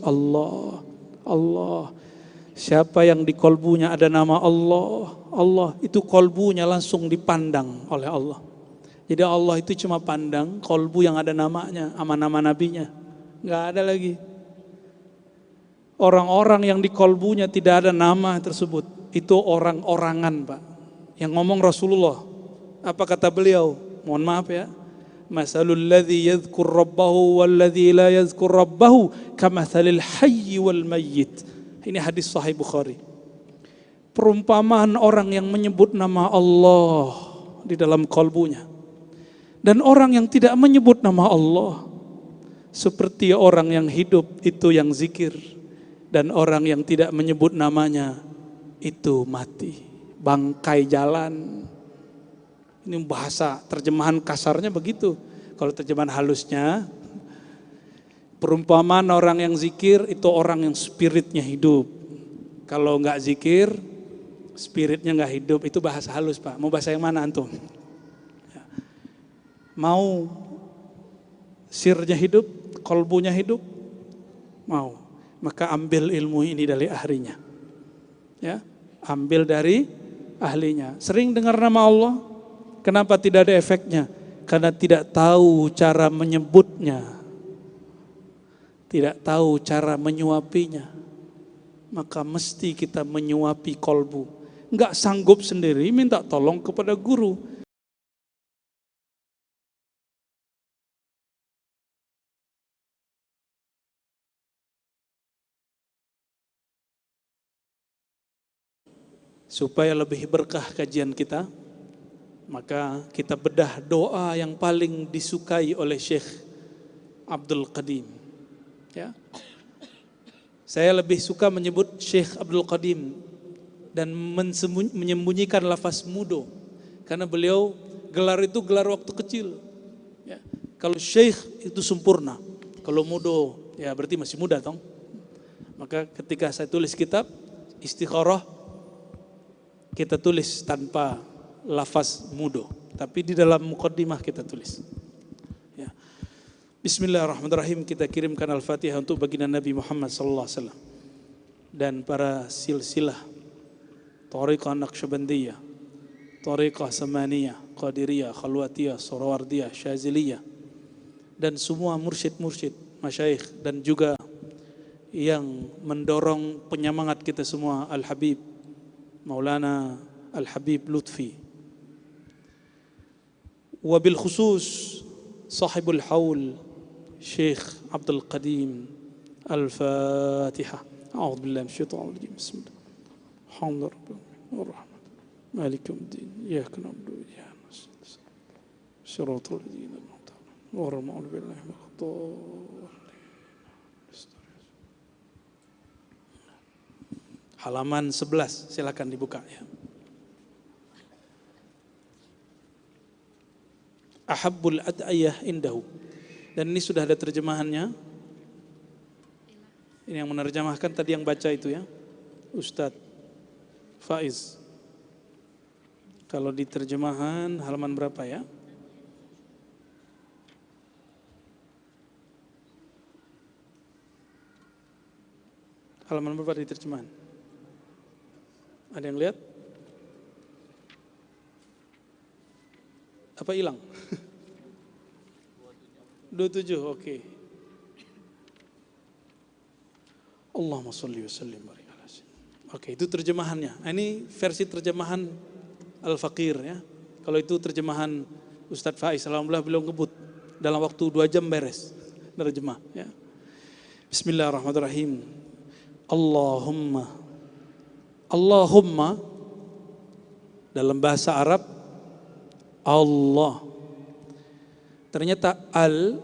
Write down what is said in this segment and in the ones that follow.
Allah, Allah. Siapa yang di kolbunya ada nama Allah, Allah, itu kolbunya langsung dipandang oleh Allah. Jadi Allah itu cuma pandang kolbu yang ada namanya, sama nama nabinya. Nggak ada lagi. Orang-orang yang di kolbunya tidak ada nama tersebut, itu orang-orangan, Pak. Yang ngomong Rasulullah. Apa kata beliau? Mohon maaf ya. Masalul ladzi yadhkur rabbahu wal ladzi la yadhkur rabbahu kamathalil hayyi wal mayyit. Ini hadis Sahih Bukhari. Perumpamaan orang yang menyebut nama Allah di dalam kolbunya dan orang yang tidak menyebut nama Allah, seperti orang yang hidup itu yang zikir dan orang yang tidak menyebut namanya itu mati, bangkai jalan. Ini bahasa terjemahan kasarnya begitu. Kalau terjemahan halusnya, perumpamaan orang yang zikir itu orang yang spiritnya hidup. Kalau enggak zikir, spiritnya enggak hidup. Itu bahasa halus, Pak. Mau bahasa yang mana antum? Mau sirnya hidup, kolbunya hidup? Mau. Maka ambil ilmu ini dari ahlinya. Ya, ambil dari ahlinya. Sering dengar nama Allah, kenapa tidak ada efeknya? Karena tidak tahu cara menyebutnya. Tidak tahu cara menyuapinya, maka mesti kita menyuapi kolbu. Enggak sanggup sendiri, minta tolong kepada guru. Supaya lebih berkah kajian kita, maka kita bedah doa yang paling disukai oleh Syekh Abdul Qadim. Ya. Saya lebih suka menyebut Syekh Abdul Qadim dan menyembunyikan lafaz mudo, karena beliau gelar itu gelar waktu kecil. Ya. Kalau Syekh itu sempurna, kalau mudo ya berarti masih muda toh. Maka ketika saya tulis kitab Istikharah, kita tulis tanpa lafaz mudo, tapi di dalam muqaddimah kita tulis. Bismillahirrahmanirrahim. Kita kirimkan Al-Fatihah untuk baginda Nabi Muhammad sallallahu alaihi wasallam dan para silsilah Thariqah Naqsyabandiyah, Thariqah Samaniyah, Qadiriyah, Khalwatiyah, Surawardiyah, Syaziliyah dan semua mursyid-mursyid, masyayikh dan juga yang mendorong penyemangat kita semua, Al-Habib Maulana Al-Habib Lutfi. Wabil khusus Sahibul Haul Syekh Abdul Qadim. Al-Fatihah. A'udzu billahi minasyaitonir rajim. Bismillah. Alhamdulillah. Maliki yaumiddin. Iyyaka na'budu wa iyyaka nasta'in. Shiratal ladzina an'amta 'alaihim ghairil maghdubi 'alaihim waladdallin. Halaman 11, silakan dibuka ya. Ahabbul ad'iyah indahu. Dan ini sudah ada terjemahannya. Ini yang menerjemahkan tadi yang baca itu ya, Ustadz Faiz. Kalau di terjemahan halaman berapa ya? Halaman berapa di terjemahan? Ada yang lihat? Apa hilang? 27, oke. Allahumma sholli wa sallim barik ala sayyidina. Oke, itu terjemahannya. Nah, ini versi terjemahan Al-Faqir ya. Kalau itu terjemahan Ustadz Faiz, alhamdulillah beliau ngebut dalam waktu 2 jam beres terjemah ya. Bismillahirrahmanirrahim. Allahumma dalam bahasa Arab Allah. Ternyata al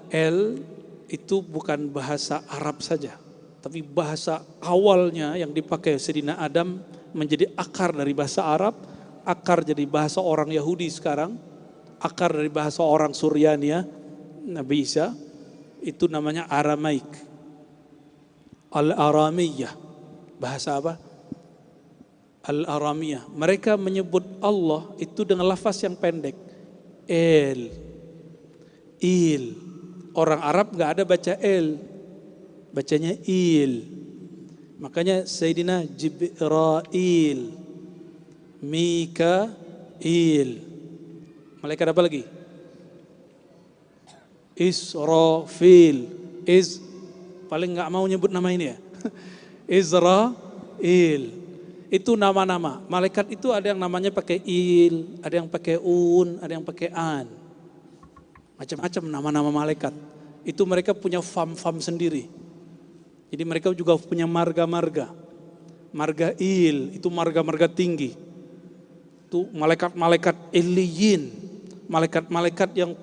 itu bukan bahasa Arab saja, tapi bahasa awalnya yang dipakai Sayyidina Adam menjadi akar dari bahasa Arab, akar jadi bahasa orang Yahudi sekarang, akar dari bahasa orang Suryania, Nabi Isa, itu namanya Aramaik. Al-Aramiyah. Bahasa apa? Al-Aramiyah. Mereka menyebut Allah itu dengan lafaz yang pendek. Il. Orang Arab nggak ada baca el, bacanya il. Makanya Sayyidina Jibril, Mikail, malaikat apa lagi? Israfil, paling nggak mau nyebut nama ini ya. Israil, itu nama-nama. Malaikat itu ada yang namanya pakai il, ada yang pakai un, ada yang pakai an. Macam-macam nama-nama malaikat. Itu mereka punya fam-fam sendiri. Jadi mereka juga punya marga-marga. Marga il, itu marga-marga tinggi. Itu malaikat-malaikat iliyin. Malaikat-malaikat yang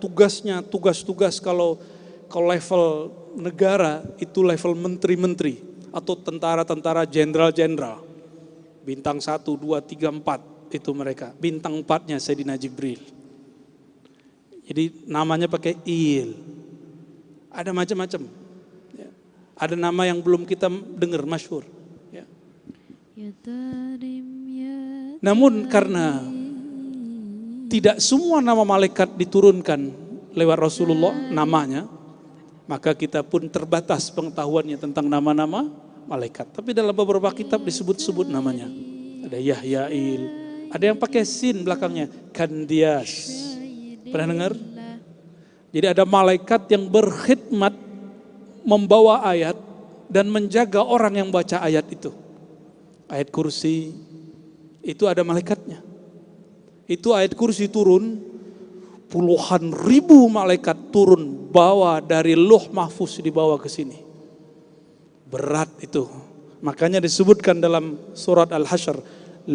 tugas-tugas kalau level negara itu level menteri-menteri atau tentara-tentara jenderal-jenderal. Bintang 1, 2, 3, 4 itu mereka. Bintang 4-nya Sayyidina Jibril. Jadi namanya pakai il. Ada macam-macam. Ya. Ada nama yang belum kita dengar masyhur. Ya. Namun karena tidak semua nama malaikat diturunkan lewat Rasulullah namanya, maka kita pun terbatas pengetahuannya tentang nama-nama malaikat. Tapi dalam beberapa kitab disebut-sebut namanya. Ada Yahyail, ada yang pakai sin belakangnya, Kandias. Pernah dengar? Jadi ada malaikat yang berkhidmat membawa ayat dan menjaga orang yang baca ayat itu. Ayat kursi, itu ada malaikatnya. Itu ayat kursi turun, puluhan ribu malaikat turun bawa dari Lauh Mahfuz dibawa ke sini. Berat itu. Makanya disebutkan dalam surat Al-Hasyr,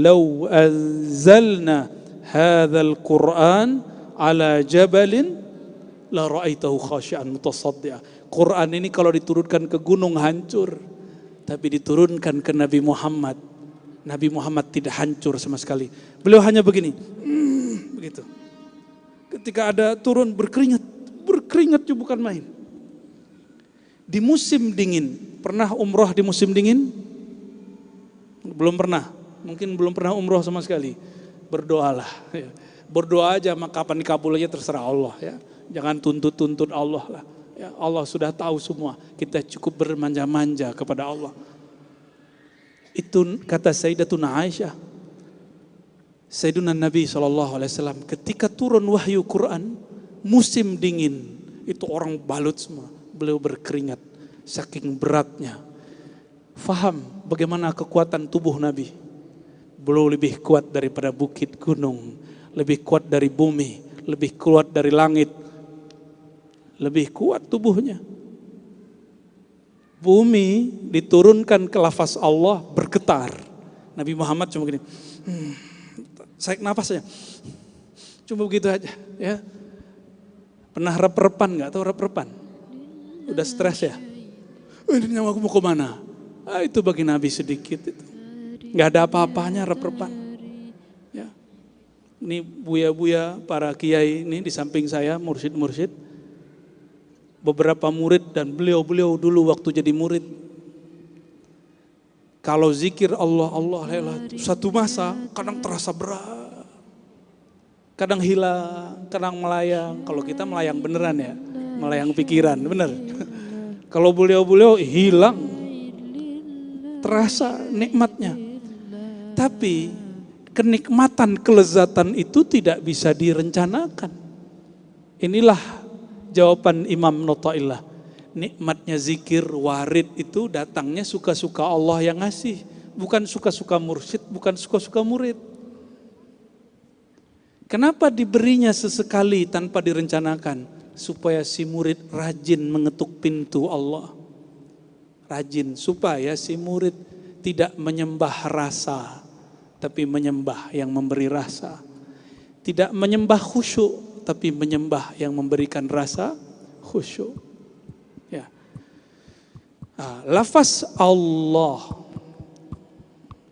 "Lau anzalna hadzal Qur'an ala jabalin la ra'aitahu khashi'an mutasaddi'a." Quran ini kalau diturunkan ke gunung hancur, tapi diturunkan ke Nabi Muhammad, Nabi Muhammad tidak hancur sama sekali. Beliau hanya begini, begitu. Ketika ada turun berkeringat juga bukan main. Di musim dingin, pernah umroh di musim dingin? Belum pernah, mungkin belum pernah umroh sama sekali. Berdoalah, ya. Berdoa aja, maka kapan dikabulnya terserah Allah ya. Jangan tuntut Allah lah. Ya, Allah sudah tahu semua. Kita cukup bermanja-manja kepada Allah. Itu kata Sayyidatuna Aisyah. Sayyiduna Nabi SAW ketika turun wahyu Quran, musim dingin, itu orang balut semua. Beliau berkeringat, saking beratnya. Faham bagaimana kekuatan tubuh Nabi. Beliau lebih kuat daripada bukit gunung, lebih kuat dari bumi, lebih kuat dari langit. Lebih kuat tubuhnya. Bumi diturunkan ke lafaz Allah bergetar. Nabi Muhammad cuma gini, saik nafas aja, cuma begitu aja. Ya. Pernah rep-repan nggak? Tahu rep-repan? Udah stres ya? Ini nyawa aku mau kemana? Itu bagi Nabi sedikit itu. Nggak ada apa-apanya rep-repan. Ya. Ini buya-buya para kiai ini di samping saya, mursyid-mursyid. Beberapa murid dan beliau dulu waktu jadi murid, kalau zikir Allah satu masa kadang terasa berat, kadang hilang, kadang melayang. Kalau kita melayang beneran ya, melayang pikiran bener. Kalau beliau hilang, terasa nikmatnya. Tapi kenikmatan, kelezatan itu tidak bisa direncanakan. Inilah jawaban Imam Nu'taillah. Nikmatnya zikir, warid itu datangnya suka-suka Allah yang ngasih. Bukan suka-suka mursyid, bukan suka-suka murid. Kenapa diberinya sesekali tanpa direncanakan? Supaya si murid rajin mengetuk pintu Allah. Rajin, supaya si murid tidak menyembah rasa, tapi menyembah yang memberi rasa. Tidak menyembah khusyuk, tapi menyembah yang memberikan rasa khusyuk. Ya. Lafaz Allah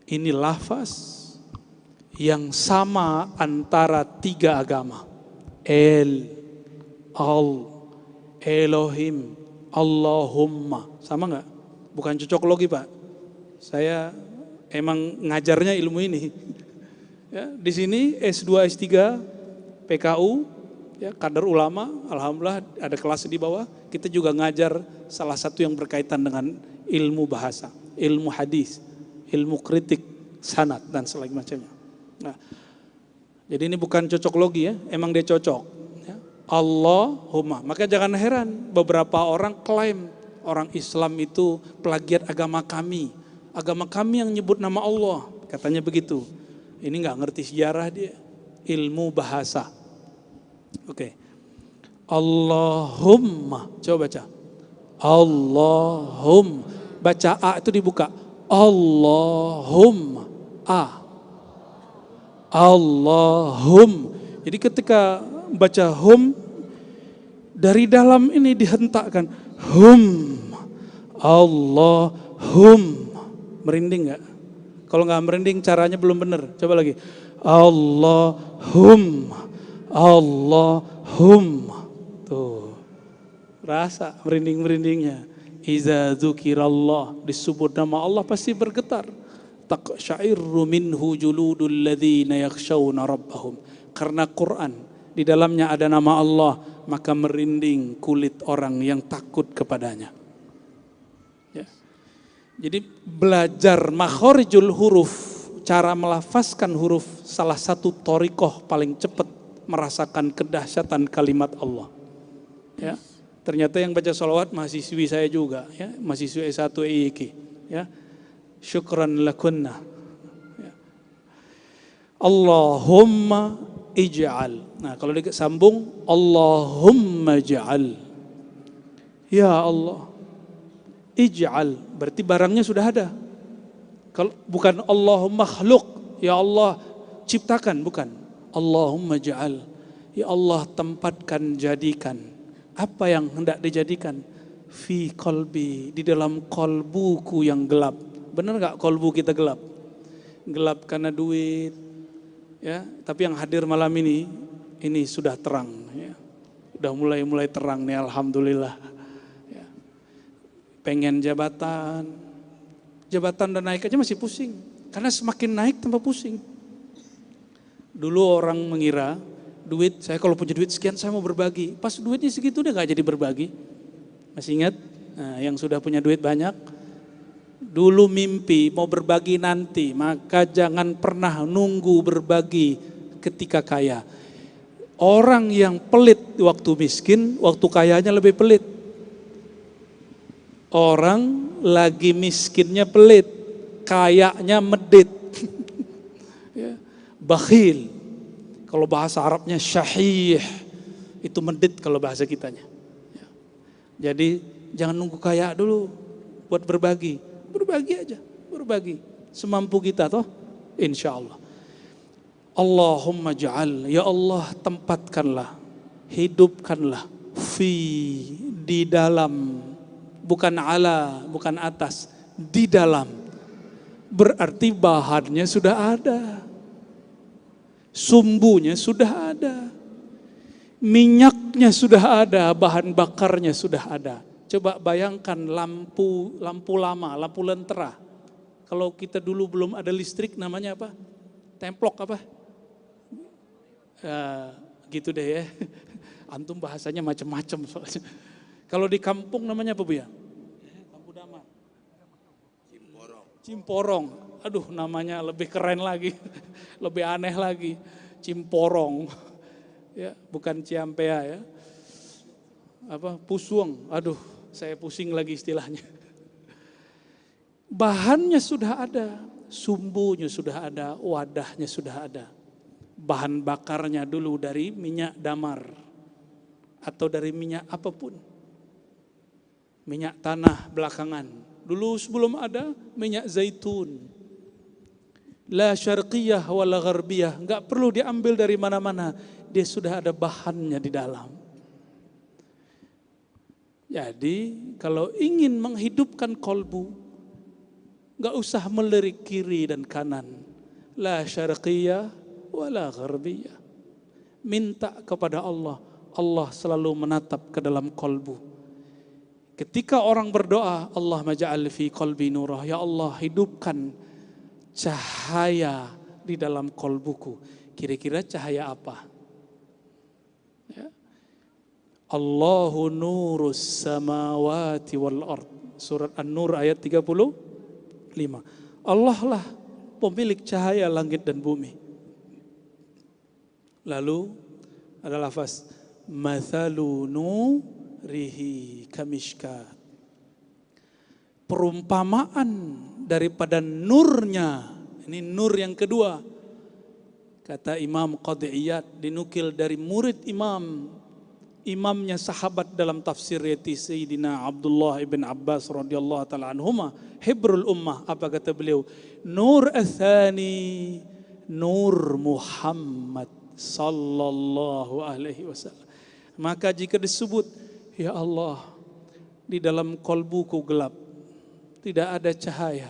ini lafaz yang sama antara tiga agama. Elohim, Allahumma. Sama nggak? Bukan cocok logi Pak. Saya emang ngajarnya ilmu ini. Ya, di sini S2, S3, PKU, Ya, kadar ulama, alhamdulillah ada kelas di bawah. Kita juga ngajar salah satu yang berkaitan dengan ilmu bahasa, ilmu hadis, ilmu kritik, sanad dan sebagainya. Nah, jadi ini bukan cocok logi ya, emang dia cocok. Ya. Allahumma. Maka jangan heran beberapa orang klaim orang Islam itu plagiat agama kami. Agama kami yang nyebut nama Allah, katanya begitu. Ini nggak ngerti sejarah dia, ilmu bahasa. Oke. Allahumma. Coba baca. Allahumma. Baca A itu dibuka. Allahumma. A. Allahum. Jadi ketika baca hum, dari dalam ini dihentakkan. Hum. Allahum. Merinding gak? Kalau gak merinding caranya belum benar. Coba lagi. Allahum. Allahum. Tuh. Rasa merinding-merindingnya. Iza dzukirallah, disebut nama Allah pasti bergetar. Taqsya'irru minhu juludul ladzina yakhshawna rabbahum. Karena Quran di dalamnya ada nama Allah, maka merinding kulit orang yang takut kepadanya. Ya. Jadi belajar makhorijul huruf, cara melafazkan huruf, salah satu thoriqoh paling cepat merasakan kedahsyatan kalimat Allah. Ya. Ternyata yang baca sholawat mahasiswi saya juga, ya, mahasiswi S1 EIK, ya. Syukran lakunna. Ya. Allahumma ij'al. Nah, kalau disambung Allahumma ij'al. Ya Allah. Ij'al berarti barangnya sudah ada. Kalau bukan Allahumma makhluk, ya Allah ciptakan, bukan. Allahumma ij'al. Ya Allah tempatkan, jadikan. Apa yang hendak dijadikan? Fi qalbi, di dalam kolbuku yang gelap. Benar gak kolbu kita gelap? Gelap karena duit, ya. Tapi yang hadir malam ini sudah terang, ya. Udah mulai terang nih, alhamdulillah. Ya. Pengen jabatan udah naik aja masih pusing, karena semakin naik tambah pusing. Dulu orang mengira duit, saya kalau punya duit sekian saya mau berbagi. Pas duitnya segitu udah gak jadi berbagi. Masih ingat? Nah, yang sudah punya duit banyak. Dulu mimpi mau berbagi nanti, maka jangan pernah nunggu berbagi ketika kaya. Orang yang pelit waktu miskin, waktu kayanya lebih pelit. Orang lagi miskinnya pelit, kayanya medit. Ya. Bakhil. Kalau bahasa Arabnya syahih, itu medit kalau bahasa kitanya. Ya. Jadi jangan nunggu kaya dulu buat berbagi. Berbagi aja, berbagi semampu kita toh, insya Allah. Allahumma ja'al, ya Allah tempatkanlah, hidupkanlah, di dalam, bukan ala, bukan atas, di dalam. Berarti bahannya sudah ada, sumbunya sudah ada, minyaknya sudah ada, bahan bakarnya sudah ada. Coba bayangkan lampu lama, lampu lentera. Kalau kita dulu belum ada listrik namanya apa? Templok apa? Gitu deh ya. Antum bahasanya macam-macam soalnya. Kalau di kampung namanya apa Bu ya? Lampu damar. Cimporong. Aduh namanya lebih keren lagi. Lebih aneh lagi. Cimporong. Ya, bukan ciampea ya. Apa? Pusuang. Aduh. Saya pusing lagi istilahnya. Bahannya sudah ada, sumbunya sudah ada, wadahnya sudah ada. Bahan bakarnya dulu dari minyak damar atau dari minyak apapun. Minyak tanah belakangan. Dulu sebelum ada minyak zaitun. La syarqiyah wala gharbiyah, enggak perlu diambil dari mana-mana. Dia sudah ada bahannya di dalam. Jadi kalau ingin menghidupkan kolbu, gak usah melirik kiri dan kanan. La syarqiyah wala gharbiyah. Minta kepada Allah, Allah selalu menatap ke dalam kolbu. Ketika orang berdoa, Allah maja'al fi qalbi nurah. Ya Allah hidupkan cahaya di dalam kolbuku. Kira-kira cahaya apa? Ya. Allahu nurus samawati wal ard. Surat An-Nur ayat 35. Allah lah pemilik cahaya langit dan bumi. Lalu ada lafaz mathalu nurihi kamishkat. Perumpamaan daripada nurnya. Ini nur yang kedua. Kata Imam Qad'iyat, dinukil dari murid imamnya sahabat dalam tafsir yaitu Sayyidina Abdullah ibn Abbas radhiyallahu ta'ala anhuma, hibrul ummah. Apa kata beliau? Nur athani, nur Muhammad sallallahu alaihi wasallam. Maka jika disebut, ya Allah, di dalam kolbuku gelap, tidak ada cahaya.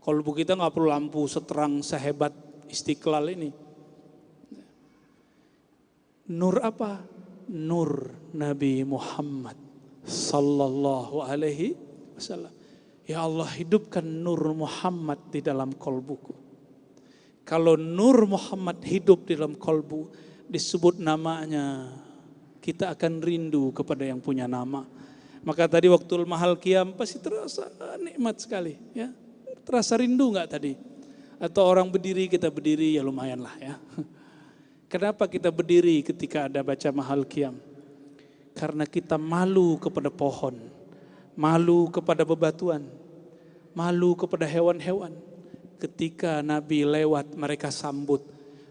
Kolbu kita nggak perlu lampu seterang sehebat Istiqlal ini. Nur apa? Nur Nabi Muhammad sallallahu alaihi wasallam. Ya Allah, hidupkan nur Muhammad di dalam kolbuku. Kalau nur Muhammad hidup di dalam kolbu, disebut namanya, kita akan rindu kepada yang punya nama. Maka tadi waktu mahal qiyam pasti terasa nikmat sekali, ya. Terasa rindu nggak tadi? Atau orang berdiri, kita berdiri, ya lumayan lah ya. Kenapa kita berdiri ketika ada baca mahal qiyam? Karena kita malu kepada pohon, malu kepada bebatuan, malu kepada hewan-hewan. Ketika Nabi lewat, mereka sambut.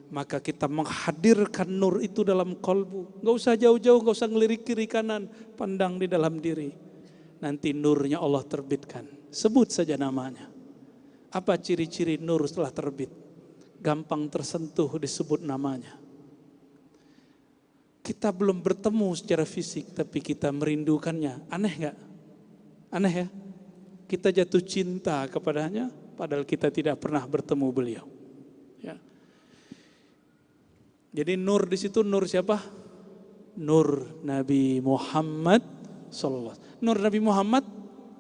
Maka kita menghadirkan nur itu dalam kolbu. Gak usah jauh-jauh, gak usah ngelirik kiri kanan, pandang di dalam diri. Nanti nurnya Allah terbitkan. Sebut saja namanya. Apa ciri-ciri nur setelah terbit? Gampang tersentuh disebut namanya. Kita belum bertemu secara fisik, tapi kita merindukannya. Aneh gak? Aneh ya? Kita jatuh cinta kepadanya, padahal kita tidak pernah bertemu beliau. Ya. Jadi nur di situ, nur siapa? Nur Nabi Muhammad sallallahu alaihi wasallam. Nur Nabi Muhammad,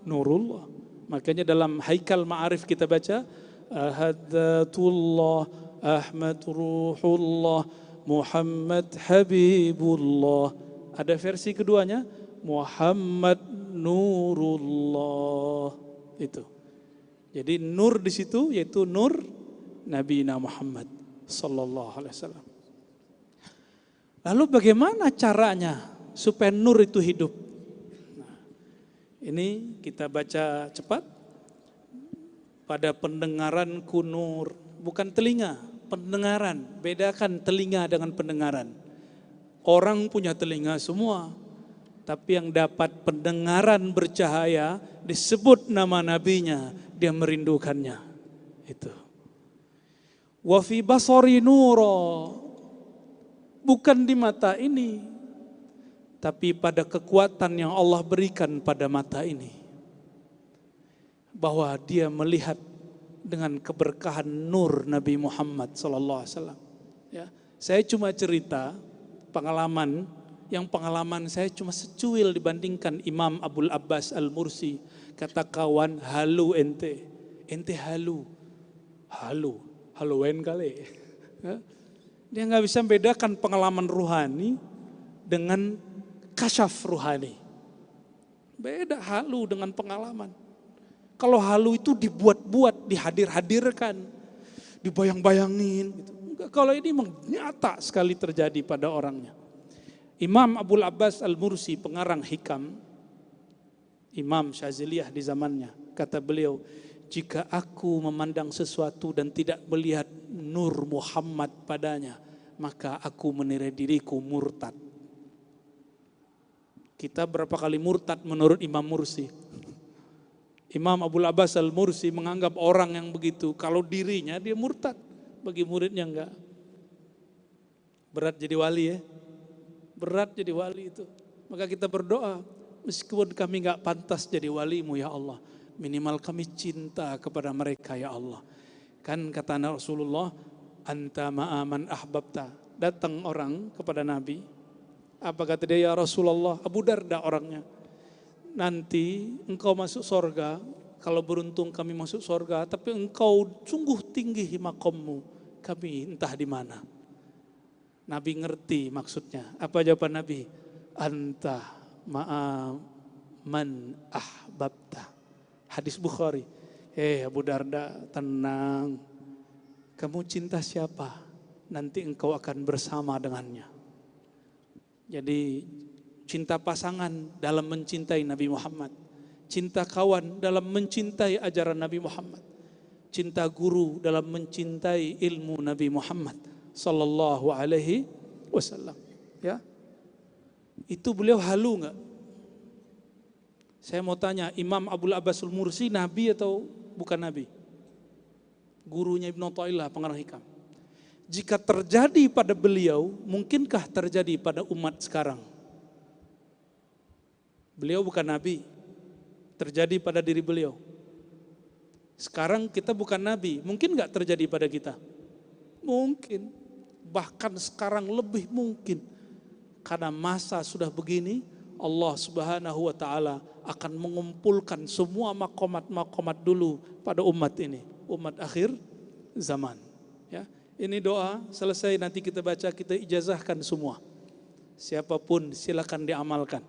nurullah. Makanya dalam Haikal Ma'arif kita baca Ahadatullah, Ahmad Ruhullah, Muhammad Habibullah. Ada versi keduanya, Muhammad Nurullah. Itu. Jadi nur di situ yaitu nur Nabi Muhammad sallallahu alaihi wasallam. Lalu bagaimana caranya supaya nur itu hidup? Nah, ini kita baca cepat. Pada pendengaranku nur, bukan telinga, pendengaran. Bedakan telinga dengan pendengaran. Orang punya telinga semua, tapi yang dapat pendengaran bercahaya disebut nama nabinya, dia merindukannya. Itu. Wa fi basari nura, bukan di mata ini, tapi pada kekuatan yang Allah berikan pada mata ini. Bahwa dia melihat dengan keberkahan nur Nabi Muhammad sallallahu alaihi wasallam. Ya, saya cuma cerita pengalaman, yang pengalaman saya cuma secuil dibandingkan Imam Abul Abbas Al-Mursi. Kata kawan, halu ente halu, haluan kali. Ya. Dia nggak bisa membedakan pengalaman ruhani dengan kasyaf ruhani. Beda halu dengan pengalaman. Kalau halu itu dibuat-buat, dihadir-hadirkan, dibayang-bayangin. Gitu. Kalau ini memang nyata sekali terjadi pada orangnya. Imam Abul Abbas Al-Mursi, pengarang Hikam, Imam Syaziliyah di zamannya, kata beliau, jika aku memandang sesuatu dan tidak melihat nur Muhammad padanya, maka aku menilai diriku murtad. Kita berapa kali murtad menurut Imam Mursi? Imam Abul Abbas Al-Mursi menganggap orang yang begitu, kalau dirinya dia murtad, bagi muridnya enggak. Berat jadi wali ya, berat jadi wali itu. Maka kita berdoa, meskipun kami enggak pantas jadi walimu ya Allah, minimal kami cinta kepada mereka ya Allah. Kan kata Rasulullah, anta ma'aman ahbabta. Datang orang kepada Nabi, apa kata dia? Ya Rasulullah, Abu Darda orangnya. Nanti engkau masuk sorga, kalau beruntung kami masuk sorga, tapi engkau sungguh tinggi makammu, kami entah di mana. Nabi ngerti maksudnya. Apa jawaban Nabi? Anta ma'a man ahbabta. Hadis Bukhari. Abu Darda, tenang. Kamu cinta siapa? Nanti engkau akan bersama dengannya. Jadi cinta pasangan dalam mencintai Nabi Muhammad. Cinta kawan dalam mencintai ajaran Nabi Muhammad. Cinta guru dalam mencintai ilmu Nabi Muhammad sallallahu alaihi wasallam. Ya. Itu beliau halu enggak? Saya mau tanya, Imam Abul Abbasul Mursi Nabi atau bukan Nabi? Gurunya Ibnu Athaillah, pengarang hikam. Jika terjadi pada beliau, mungkinkah terjadi pada umat sekarang? Beliau bukan Nabi, terjadi pada diri beliau. Sekarang kita bukan Nabi, mungkin gak terjadi pada kita? Mungkin, bahkan sekarang lebih mungkin. Karena masa sudah begini, Allah Subhanahu wa ta'ala akan mengumpulkan semua makomat-makomat dulu pada umat ini, umat akhir zaman. Ya, ini doa selesai nanti kita baca, kita ijazahkan semua. Siapapun silakan diamalkan.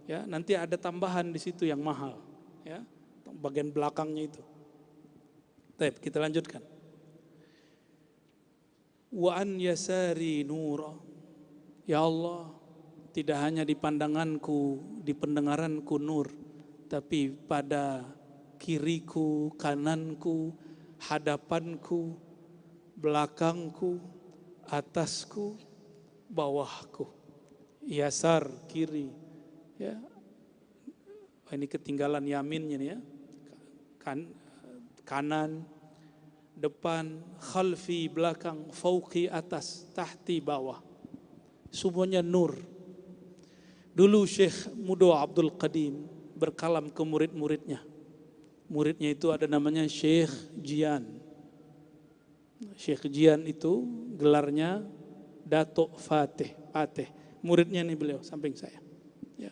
Ya, nanti ada tambahan di situ yang mahal. Ya, bagian belakangnya itu. Baik, kita lanjutkan. Wa an yasari nura. Ya Allah, tidak hanya di pandanganku, di pendengaranku nur, tapi pada kiriku, kananku, hadapanku, belakangku, atasku, bawahku. Yasar, kiri. Ya. Ini ketinggalan yaminnya nih ya. Kanan, depan, khalfi, belakang, fauqi, atas, tahti, bawah. Semuanya nur. Dulu Syekh Mudo Abdul Qadim berkalam ke murid-muridnya. Muridnya itu ada namanya Syekh Jian. Syekh Jian itu gelarnya Datuk Fatih. Muridnya nih beliau, samping saya. Ya.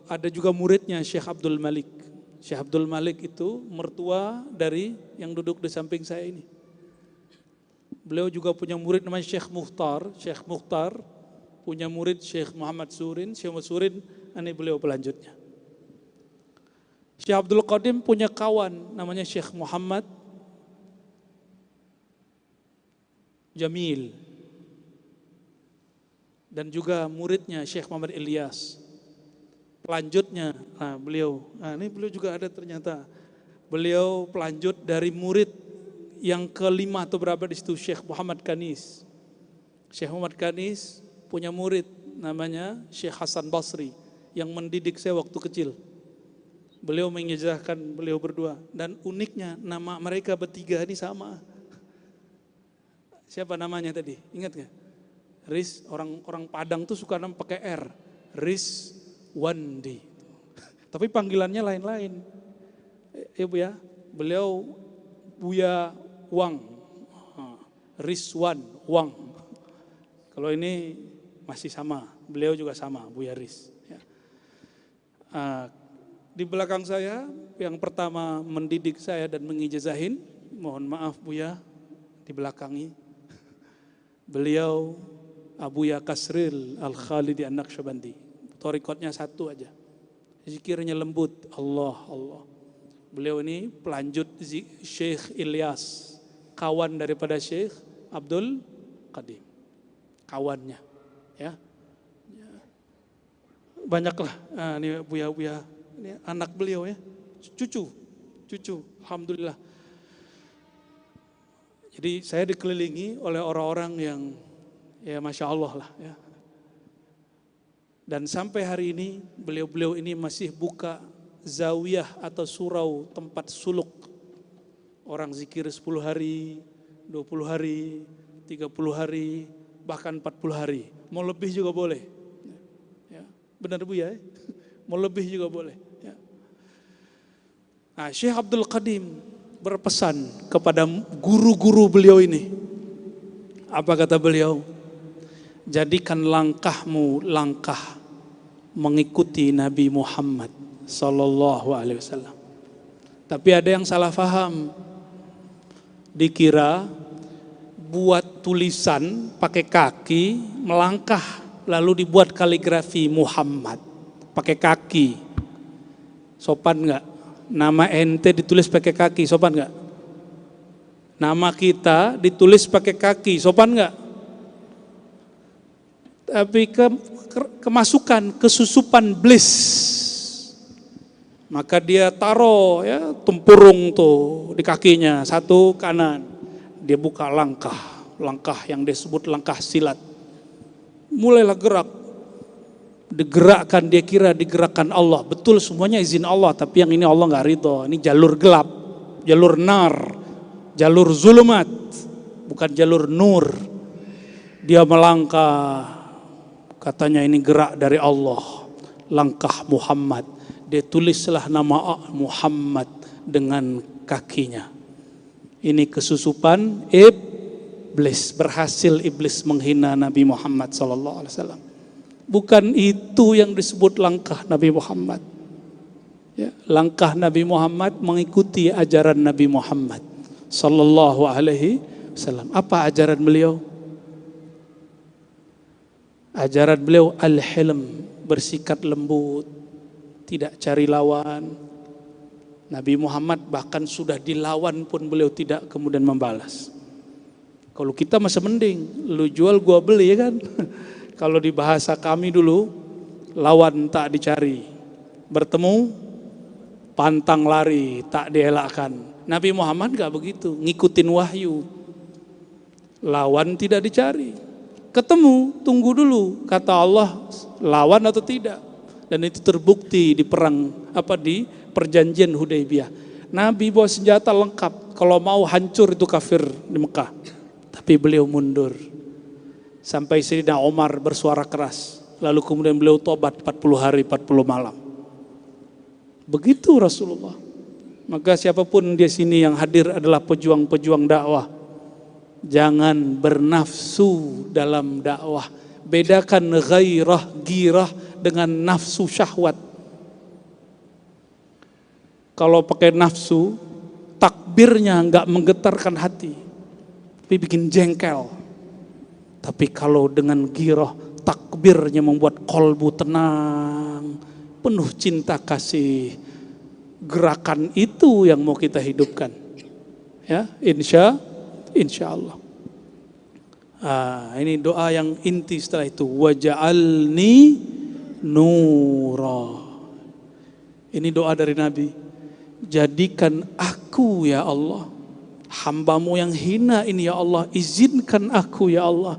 Ada juga muridnya Syekh Abdul Malik. Syekh Abdul Malik itu mertua dari yang duduk di samping saya ini. Beliau juga punya murid namanya Syekh Mukhtar. Syekh Mukhtar punya murid Syekh Muhammad Surin. Syekh Muhammad Surin, ini beliau pelanjutnya. Syekh Abdul Qadim punya kawan namanya Syekh Muhammad Jamil. Dan juga muridnya Syekh Muhammad Ilyas. Pelanjutnya, ini beliau juga ada ternyata. Beliau pelanjut dari murid yang kelima atau berapa di situ, Syekh Muhammad Kanis. Syekh Muhammad Kanis punya murid namanya Syekh Hasan Basri yang mendidik saya waktu kecil. Beliau mengijazahkan beliau berdua, dan uniknya nama mereka bertiga ini sama. Siapa namanya tadi? Ingat gak? Riz, orang Padang tuh suka nama pakai R. Riz Wandi. Tapi panggilannya lain-lain. Bu ya, beliau Buya Wang, Rizwan Wang. Kalau ini masih sama, beliau juga sama, Buya Riz. Ya. Di belakang saya, yang pertama mendidik saya dan mengijazahin, mohon maaf Buya, di belakangi. Beliau Abuya Kasril Al-Khalidi An-Naqsyabandi. Thariqatnya satu aja. Zikirnya lembut, Allah, Allah. Beliau ini pelanjut Syekh Ilyas, kawan daripada Syekh Abdul Qadim. Kawannya, ya. Banyaklah, ini Buya-buya, ini anak beliau ya, cucu, alhamdulillah. Jadi saya dikelilingi oleh orang-orang yang, ya Masya Allah lah ya. Dan sampai hari ini, beliau-beliau ini masih buka zawiyah atau surau tempat suluk. Orang zikir 10 hari, 20 hari, 30 hari, bahkan 40 hari. Mau lebih juga boleh. Ya, benar Bu ya? Mau lebih juga boleh. Ya. Nah, Syekh Abdul Qadim berpesan kepada guru-guru beliau ini. Apa kata beliau? Jadikan langkahmu langkah mengikuti Nabi Muhammad Sallallahu Alaihi Wasallam. Tapi ada yang salah faham. Dikira buat tulisan pakai kaki, melangkah, lalu dibuat kaligrafi Muhammad pakai kaki. Sopan nggak? Nama ente ditulis pakai kaki, sopan nggak? Nama kita ditulis pakai kaki, sopan nggak? Tapi kemasukan, kesusupan bliss. Maka dia taruh ya tempurung tuh di kakinya, satu kanan. Dia buka langkah yang disebut langkah silat. Mulailah gerak. Digerakkan, dia kira digerakkan Allah. Betul semuanya izin Allah, tapi yang ini Allah nggak ridho. Ini jalur gelap, jalur nar, jalur zulumat, bukan jalur nur. Dia melangkah. Katanya ini gerak dari Allah, langkah Muhammad. Dia tulislah nama Muhammad dengan kakinya. Ini kesusupan iblis, berhasil iblis menghina Nabi Muhammad SAW. Bukan itu yang disebut langkah Nabi Muhammad. Ya, langkah Nabi Muhammad mengikuti ajaran Nabi Muhammad SAW. Apa ajaran beliau? Ajaran beliau al-hilm, bersikap lembut, tidak cari lawan. Nabi Muhammad bahkan sudah dilawan pun beliau tidak kemudian membalas. Kalau kita masih mending, lu jual gua beli ya kan. Kalau di bahasa kami dulu, lawan tak dicari, bertemu pantang lari tak dielakkan. Nabi Muhammad gak begitu, ngikutin wahyu. Lawan tidak dicari. Ketemu, tunggu dulu, kata Allah, lawan atau tidak. Dan itu terbukti di di perjanjian Hudaybiyah. Nabi bawa senjata lengkap, kalau mau hancur itu kafir di Mekah. Tapi beliau mundur. Sampai Sayyidina Umar bersuara keras. Lalu kemudian beliau tobat 40 hari, 40 malam. Begitu Rasulullah. Maka siapapun di sini yang hadir adalah pejuang-pejuang dakwah. Jangan bernafsu dalam dakwah. Bedakan ghairah, girah dengan nafsu syahwat. Kalau pakai nafsu, takbirnya enggak menggetarkan hati, tapi bikin jengkel. Tapi kalau dengan girah, takbirnya membuat kolbu tenang, penuh cinta kasih. Gerakan itu yang mau kita hidupkan. Ya, insya Allah. Ini doa yang inti setelah itu. Waj'alni nura. Ini doa dari Nabi. Jadikan aku ya Allah, hambamu yang hina ini ya Allah, izinkan aku ya Allah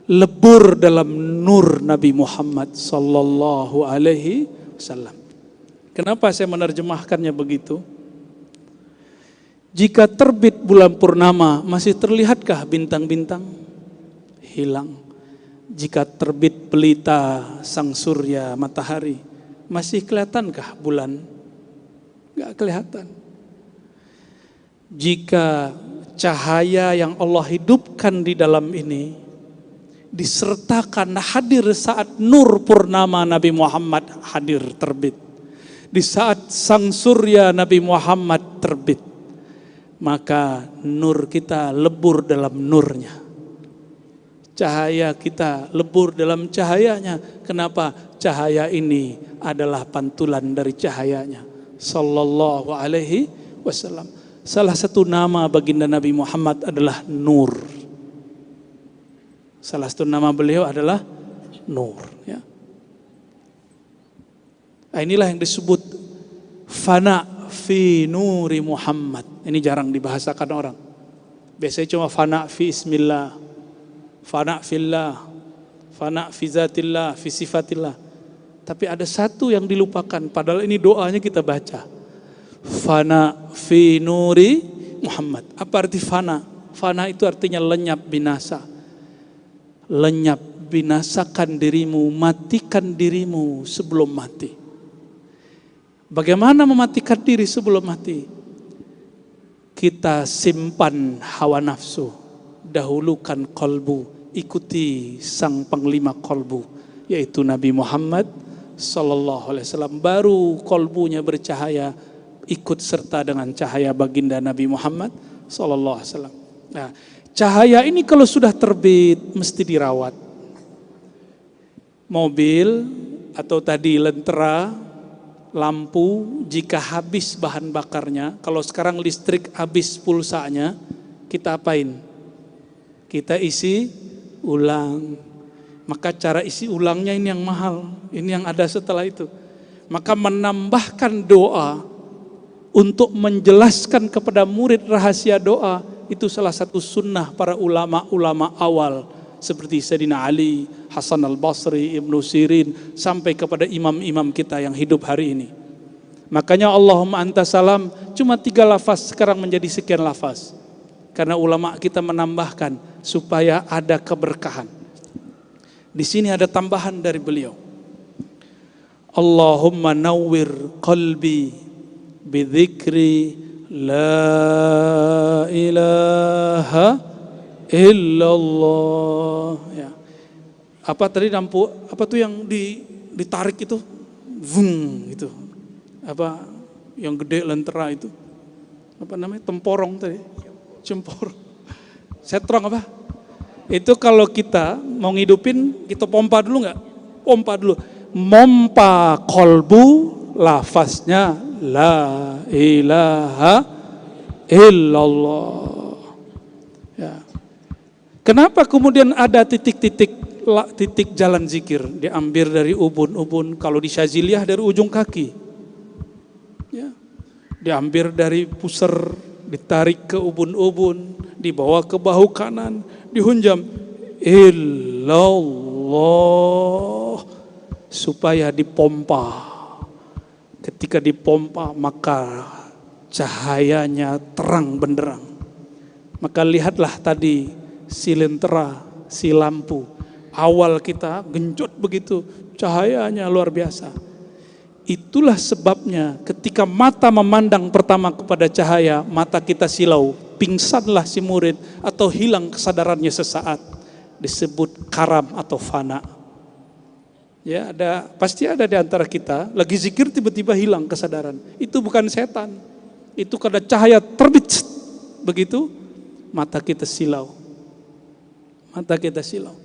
lebur dalam nur Nabi Muhammad sallallahu alaihi wasallam. Kenapa saya menerjemahkannya begitu? Jika terbit bulan purnama, masih terlihatkah bintang-bintang? Hilang. Jika terbit pelita sang surya matahari, masih kelihatankah bulan? Gak kelihatan. Jika cahaya yang Allah hidupkan di dalam ini disertakan hadir saat nur purnama Nabi Muhammad hadir terbit, di saat sang surya Nabi Muhammad terbit, maka nur kita lebur dalam nurnya. Cahaya kita lebur dalam cahayanya. Kenapa? Cahaya ini adalah pantulan dari cahayanya sallallahu alaihi wasallam. Salah satu nama baginda Nabi Muhammad adalah Nur. Salah satu nama beliau adalah Nur, ya. Inilah yang disebut fana fi nuri Muhammad. Ini jarang dibahasakan orang. Biasanya cuma fana fi ismillah, fana fillah, fana fi zatillah, fi sifatillah. Tapi ada satu yang dilupakan, padahal ini doanya kita baca. Fana fi nuri Muhammad. Apa arti fana? Fana itu artinya lenyap, binasa. Lenyap, binasakan dirimu, matikan dirimu sebelum mati. Bagaimana mematikan diri sebelum mati? Kita simpan hawa nafsu, dahulukan kolbu, ikuti sang panglima kolbu, yaitu Nabi Muhammad sallallahu alaihi wasallam. Baru kolbunya bercahaya, ikut serta dengan cahaya baginda Nabi Muhammad sallallahu alaihi wasallam. Nah, Cahaya ini kalau sudah terbit mesti dirawat. Mobil atau tadi lentera, lampu, jika habis bahan bakarnya, kalau sekarang listrik habis pulsanya, kita apain? Kita isi ulang. Maka cara isi ulangnya ini yang mahal, ini yang ada setelah itu. Maka menambahkan doa untuk menjelaskan kepada murid rahasia doa, itu salah satu sunnah para ulama-ulama awal. Seperti Sayyidina Ali, Hasan al-Basri, Ibnu Sirin, sampai kepada imam-imam kita yang hidup hari ini. Makanya Allahumma anta salam, cuma 3 lafaz sekarang menjadi sekian lafaz. Karena ulama kita menambahkan supaya ada keberkahan. Di sini ada tambahan dari beliau. Allahumma nawwir qalbi bidzikri la ilaha illallah. Ya. Apa tadi lampu? Apa tuh yang ditarik itu? Vung itu. Apa yang gede lentera itu? Apa namanya? Temporong tadi. Cempor. Setrong apa? Itu kalau kita mau ngidupin, kita pompa dulu nggak? Pompa dulu. Mompa kolbu, lafaznya la ilaha illallah. Ya. Kenapa kemudian ada titik-titik jalan zikir? Diambil dari ubun-ubun, kalau di Syaziliyah dari ujung kaki. Ya. Diambil dari pusar, ditarik ke ubun-ubun, dibawa ke bahu kanan, dihunjam illallah supaya dipompa. Ketika dipompa maka cahayanya terang benderang. Maka lihatlah tadi si lentera, si lampu. Awal kita genjot begitu, cahayanya luar biasa. Itulah sebabnya ketika mata memandang pertama kepada cahaya, mata kita silau, pingsanlah si murid atau hilang kesadarannya sesaat. Disebut karam atau fana. Ya, pasti ada di antara kita lagi zikir tiba-tiba hilang kesadaran. Itu bukan setan. Itu karena cahaya terbit. Begitu mata kita silau. Mata kita silau.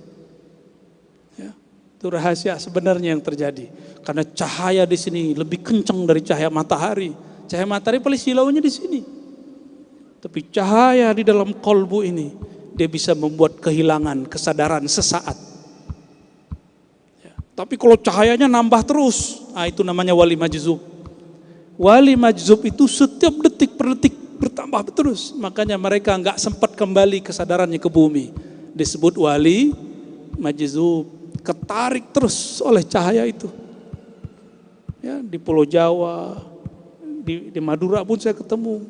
Ya, itu rahasia sebenarnya yang terjadi. Karena cahaya di sini lebih kencang dari cahaya matahari. Cahaya matahari paling silaunya di sini. Tapi cahaya di dalam kolbu ini, dia bisa membuat kehilangan kesadaran sesaat. Ya. Tapi kalau cahayanya nambah terus, itu namanya wali majzub. Wali majzub itu setiap detik per detik bertambah terus. Makanya mereka enggak sempat kembali kesadarannya ke bumi. Disebut wali majzub. Ketarik terus oleh cahaya itu. Ya, di Pulau Jawa, di Madura pun saya ketemu.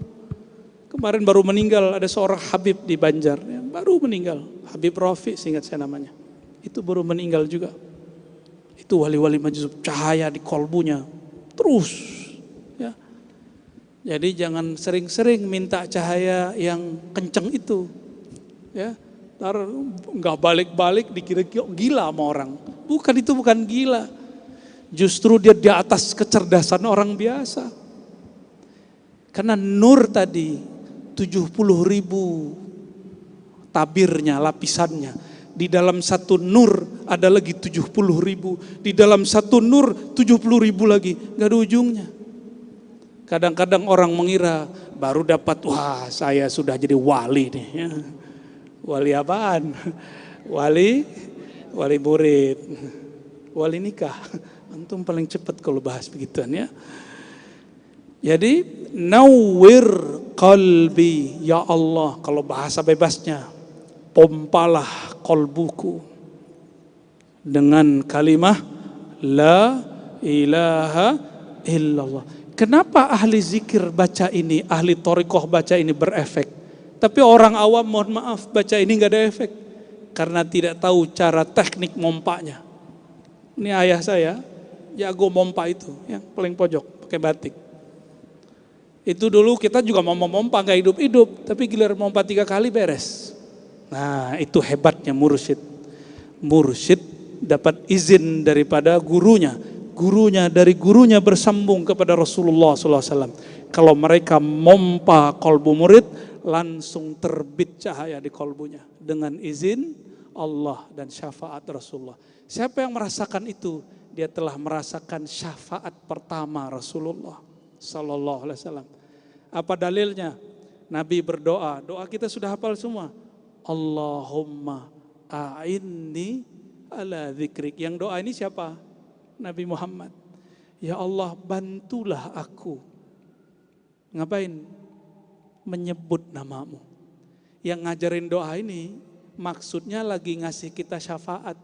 Kemarin baru meninggal, ada seorang Habib di Banjar, ya, baru meninggal. Habib Rafi, seingat saya namanya. Itu baru meninggal juga. Itu wali-wali majzub, cahaya di kolbunya terus. Ya. Jadi jangan sering-sering minta cahaya yang kenceng itu. Ya, ntar nggak balik-balik dikira gila sama orang. Bukan, itu bukan gila. Justru dia di atas kecerdasan orang biasa. Karena nur tadi 70.000 tabirnya, lapisannya. Di dalam satu nur ada lagi 70.000. Di dalam satu nur 70.000 lagi. Gak ada ujungnya. Kadang-kadang orang mengira baru dapat, wah saya sudah jadi wali nih. Ya. Wali apaan? Wali murid. Wali nikah. Antum paling cepat kalau bahas begituan ya. Jadi nawwir qalbi, ya Allah, kalau bahasa bebasnya, pompalah kolbuku dengan kalimah la ilaha illallah. Kenapa ahli zikir baca ini, ahli thariqah baca ini berefek? Tapi orang awam mohon maaf baca ini gak ada efek. Karena tidak tahu cara teknik mompanya. Ini ayah saya, jago mompa itu, yang paling pojok, pakai batik. Itu dulu kita juga mau mompa gak hidup-hidup, tapi giliran mompa 3 kali beres. Nah itu hebatnya mursyid. Mursyid dapat izin daripada gurunya. Gurunya dari gurunya bersambung kepada Rasulullah SAW. Kalau mereka mompa kolbu murid, langsung terbit cahaya di kolbunya dengan izin Allah dan syafaat Rasulullah. Siapa yang merasakan itu? Dia telah merasakan syafaat pertama Rasulullah sallallahu alaihi wasallam. Apa dalilnya? Nabi berdoa, doa kita sudah hafal semua. Allahumma a'inni ala dzikrik. Yang doa ini siapa? Nabi Muhammad. Ya Allah, bantulah aku. Ngapain? Menyebut namamu. Yang ngajarin doa ini maksudnya lagi ngasih kita syafaat.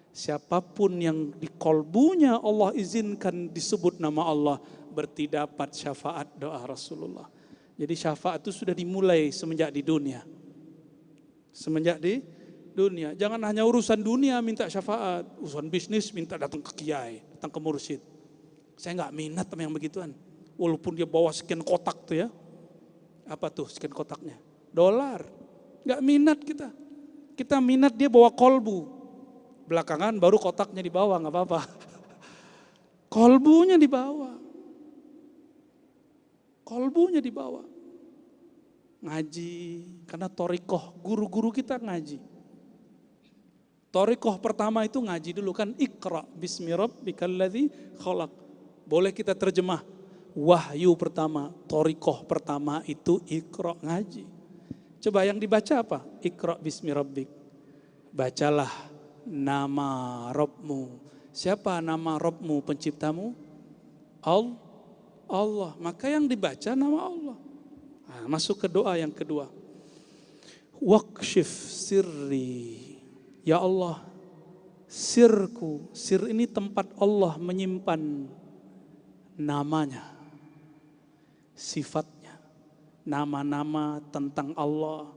Siapapun yang di kolbunya Allah izinkan disebut nama Allah, berarti dapat syafaat doa Rasulullah. Jadi syafaat itu sudah dimulai semenjak di dunia. Semenjak di dunia. Jangan hanya urusan dunia minta syafaat. Urusan bisnis minta datang ke kiai, datang ke mursyid. Saya nggak minat sama yang begituan. Walaupun dia bawa sekian kotak tuh ya. Apa tuh sekian kotaknya? Dolar. Nggak minat kita. Kita minat dia bawa kolbu. Belakangan baru kotaknya dibawa, nggak apa-apa. Kolbunya dibawa. Kolbunya dibawa. Ngaji. Karena torikoh, guru-guru kita ngaji. Torikoh pertama itu ngaji dulu kan. Iqra bismi rabbikal ladzi khalaq. Boleh kita terjemah. Wahyu pertama, torikoh pertama itu Iqra, ngaji. Coba yang dibaca apa? Iqra bismi rabbik. Bacalah nama Rabbmu. Siapa nama Rabbmu, penciptamu? Allah. Maka yang dibaca nama Allah. Nah, masuk ke doa yang kedua. Waqshif sirri. Ya Allah, sirku. Sir ini tempat Allah menyimpan namanya, sifatnya, nama-nama tentang Allah,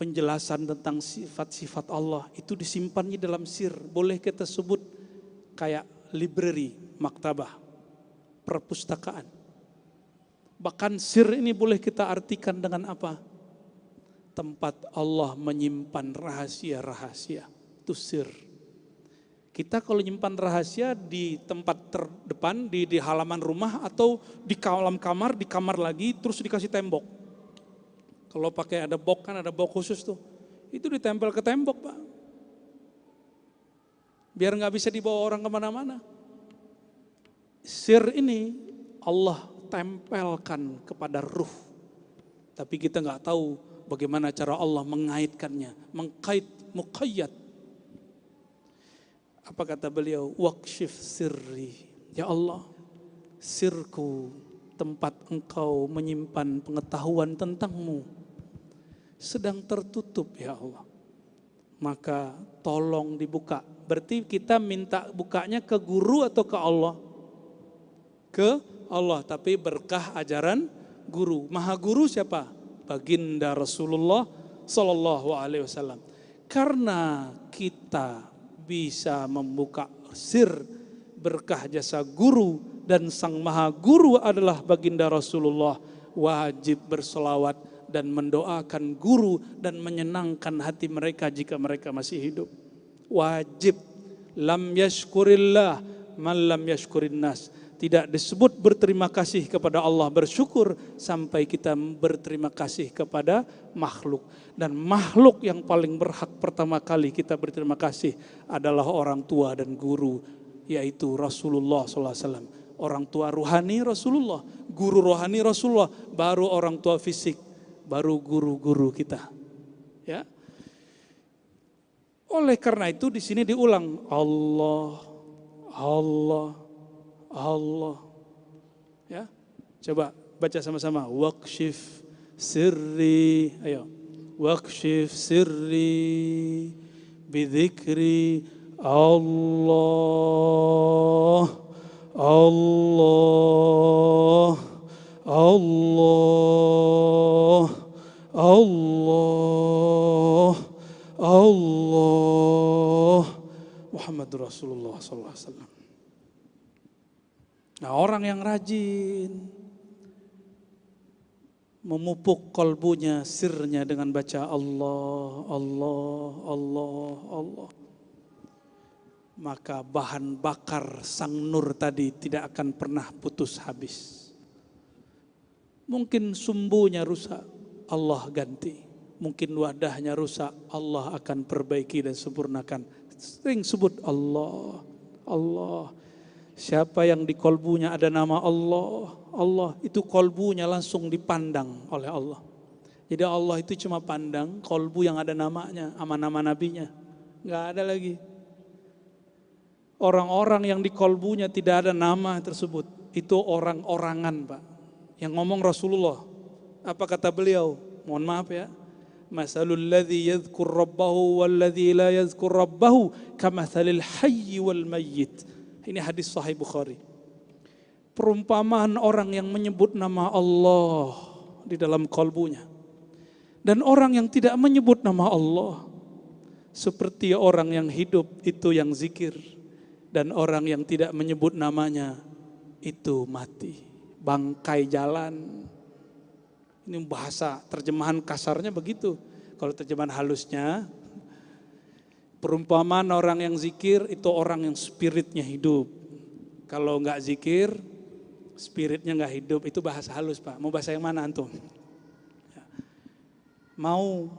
penjelasan tentang sifat-sifat Allah itu disimpannya dalam sir. Boleh kita sebut kayak library, maktabah, perpustakaan. Bahkan sir ini boleh kita artikan dengan apa? Tempat Allah menyimpan rahasia-rahasia. Itu sir. Kita kalau nyimpan rahasia di tempat terdepan, di halaman rumah atau di kolam kamar, di kamar lagi, terus dikasih tembok. Kalau pakai ada box kan ada box khusus tuh. Itu ditempel ke tembok Pak. Biar nggak bisa dibawa orang kemana-mana. Sir ini Allah tempelkan kepada ruh. Tapi kita nggak tahu bagaimana cara Allah mengaitkannya. Muqayyad. Apa kata beliau? Waqshif sirri. Ya Allah, sirku, tempat engkau menyimpan pengetahuan tentangmu, sedang tertutup ya Allah. Maka tolong dibuka. Berarti kita minta bukanya ke guru atau ke Allah? Ke Allah, tapi berkah ajaran guru. Maha guru siapa? Baginda Rasulullah Sallallahu Alaihi Wasallam. Karena kita bisa membuka sir berkah jasa guru dan sang maha guru adalah baginda Rasulullah, wajib berselawat dan mendoakan guru dan menyenangkan hati mereka jika mereka masih hidup. Wajib. Lam yashkurillah man lam yashkurin nas. Tidak disebut berterima kasih kepada Allah, bersyukur sampai kita berterima kasih kepada makhluk. Dan makhluk yang paling berhak pertama kali kita berterima kasih adalah orang tua dan guru, yaitu Rasulullah SAW. Orang tua ruhani Rasulullah, guru rohani Rasulullah, baru orang tua fisik, baru guru-guru kita. Ya. Oleh karena itu di sini diulang Allah, Allah, Allah. Ya. Coba baca sama-sama. Waqshif sirri. Ayo. Waqshif sirri bidzikri Allah. Allah. Allah. Allah. Allah. Muhammadur Rasulullah sallallahu alaihi wasallam. Nah, orang yang rajin memupuk kolbunya, sirnya dengan baca Allah, Allah, Allah, Allah, maka bahan bakar sang nur tadi tidak akan pernah putus habis. Mungkin sumbunya rusak, Allah ganti. Mungkin wadahnya rusak, Allah akan perbaiki dan sempurnakan. Sering sebut Allah, Allah. Siapa yang di kolbunya ada nama Allah, Allah, itu kolbunya langsung dipandang oleh Allah. Jadi Allah itu cuma pandang kolbu yang ada namanya, sama nama nabinya. Nggak ada lagi. Orang-orang yang di kolbunya tidak ada nama tersebut, itu orang-orangan, Pak. Yang ngomong Rasulullah. Apa kata beliau? Mohon maaf ya. Masalul ladzi yadhkur rabbahu wal ladzi la yadhkur rabbahu kamathalil hayyi wal mayyit. Ini hadis sahih Bukhari. Perumpamaan orang yang menyebut nama Allah di dalam kalbunya dan orang yang tidak menyebut nama Allah, seperti orang yang hidup itu yang zikir dan orang yang tidak menyebut namanya itu mati, bangkai jalan. Ini bahasa terjemahan kasarnya begitu. Kalau terjemahan halusnya, perumpamaan orang yang zikir itu orang yang spiritnya hidup. Kalau enggak zikir, spiritnya enggak hidup. Itu bahasa halus, Pak. Mau bahasa yang mana antum? Mau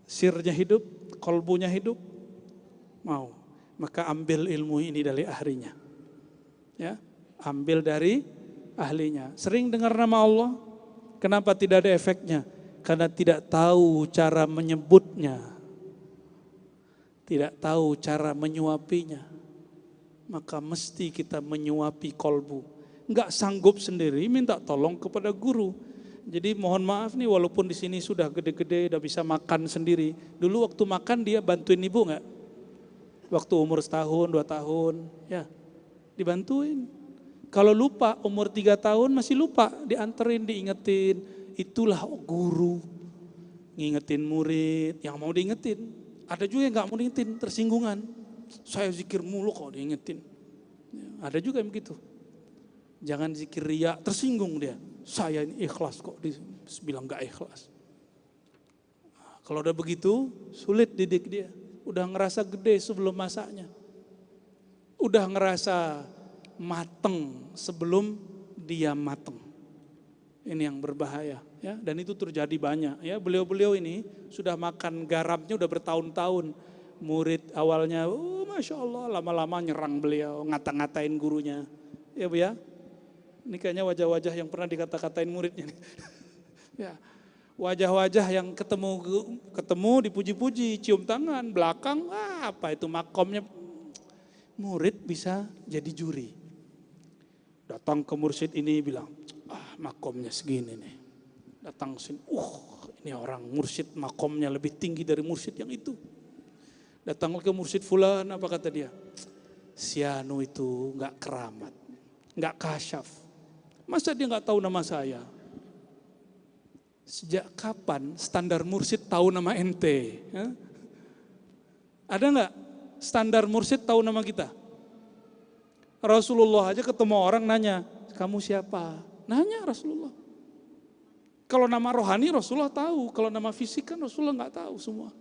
sirnya hidup, kolbunya hidup? Mau. Maka ambil ilmu ini dari ahlinya. Ya, ambil dari ahlinya. Sering dengar nama Allah? Kenapa tidak ada efeknya? Karena tidak tahu cara menyebutnya. Tidak tahu cara menyuapinya. Maka mesti kita menyuapi kolbu. Enggak sanggup sendiri, minta tolong kepada guru. Jadi mohon maaf nih, walaupun di sini sudah gede-gede, udah bisa makan sendiri. Dulu waktu makan dia bantuin ibu enggak? Waktu umur setahun, 2 tahun, ya dibantuin. Kalau lupa umur 3 tahun masih lupa, dianterin, diingetin. Itulah guru, ngingetin murid yang mau diingetin. Ada juga yang gak mau diingetin, tersinggungan. Saya zikir mulu kok diingetin. Ada juga yang begitu. Jangan zikir riya, tersinggung dia. Saya ini ikhlas kok, bilang gak ikhlas. Kalau udah begitu, sulit didik dia. Udah ngerasa gede sebelum masanya. Udah ngerasa mateng sebelum dia mateng. Ini yang berbahaya, ya. Dan itu terjadi banyak, ya. Beliau-beliau ini sudah makan garamnya udah bertahun-tahun. Murid awalnya, masya Allah, lama-lama nyerang beliau, ngata-ngatain gurunya, ya Bu ya. Ini kayaknya wajah-wajah yang pernah dikata-katain muridnya. Ya, wajah-wajah yang ketemu dipuji-puji, cium tangan, belakang, apa itu makomnya. Murid bisa jadi juri. Datang ke mursyid ini bilang, makomnya segini nih. Datang sini, ini orang mursyid makomnya lebih tinggi dari mursyid yang itu. Datang ke mursyid fulan, apa kata dia? Si anu itu gak keramat, gak kasyaf. Masa dia gak tahu nama saya? Sejak kapan standar mursyid tahu nama ente? Ya? Ada gak standar mursyid tahu nama kita? Rasulullah aja ketemu orang nanya, kamu siapa? Nanya Rasulullah. Kalau nama rohani Rasulullah tahu, kalau nama fisik kan Rasulullah nggak tahu semua.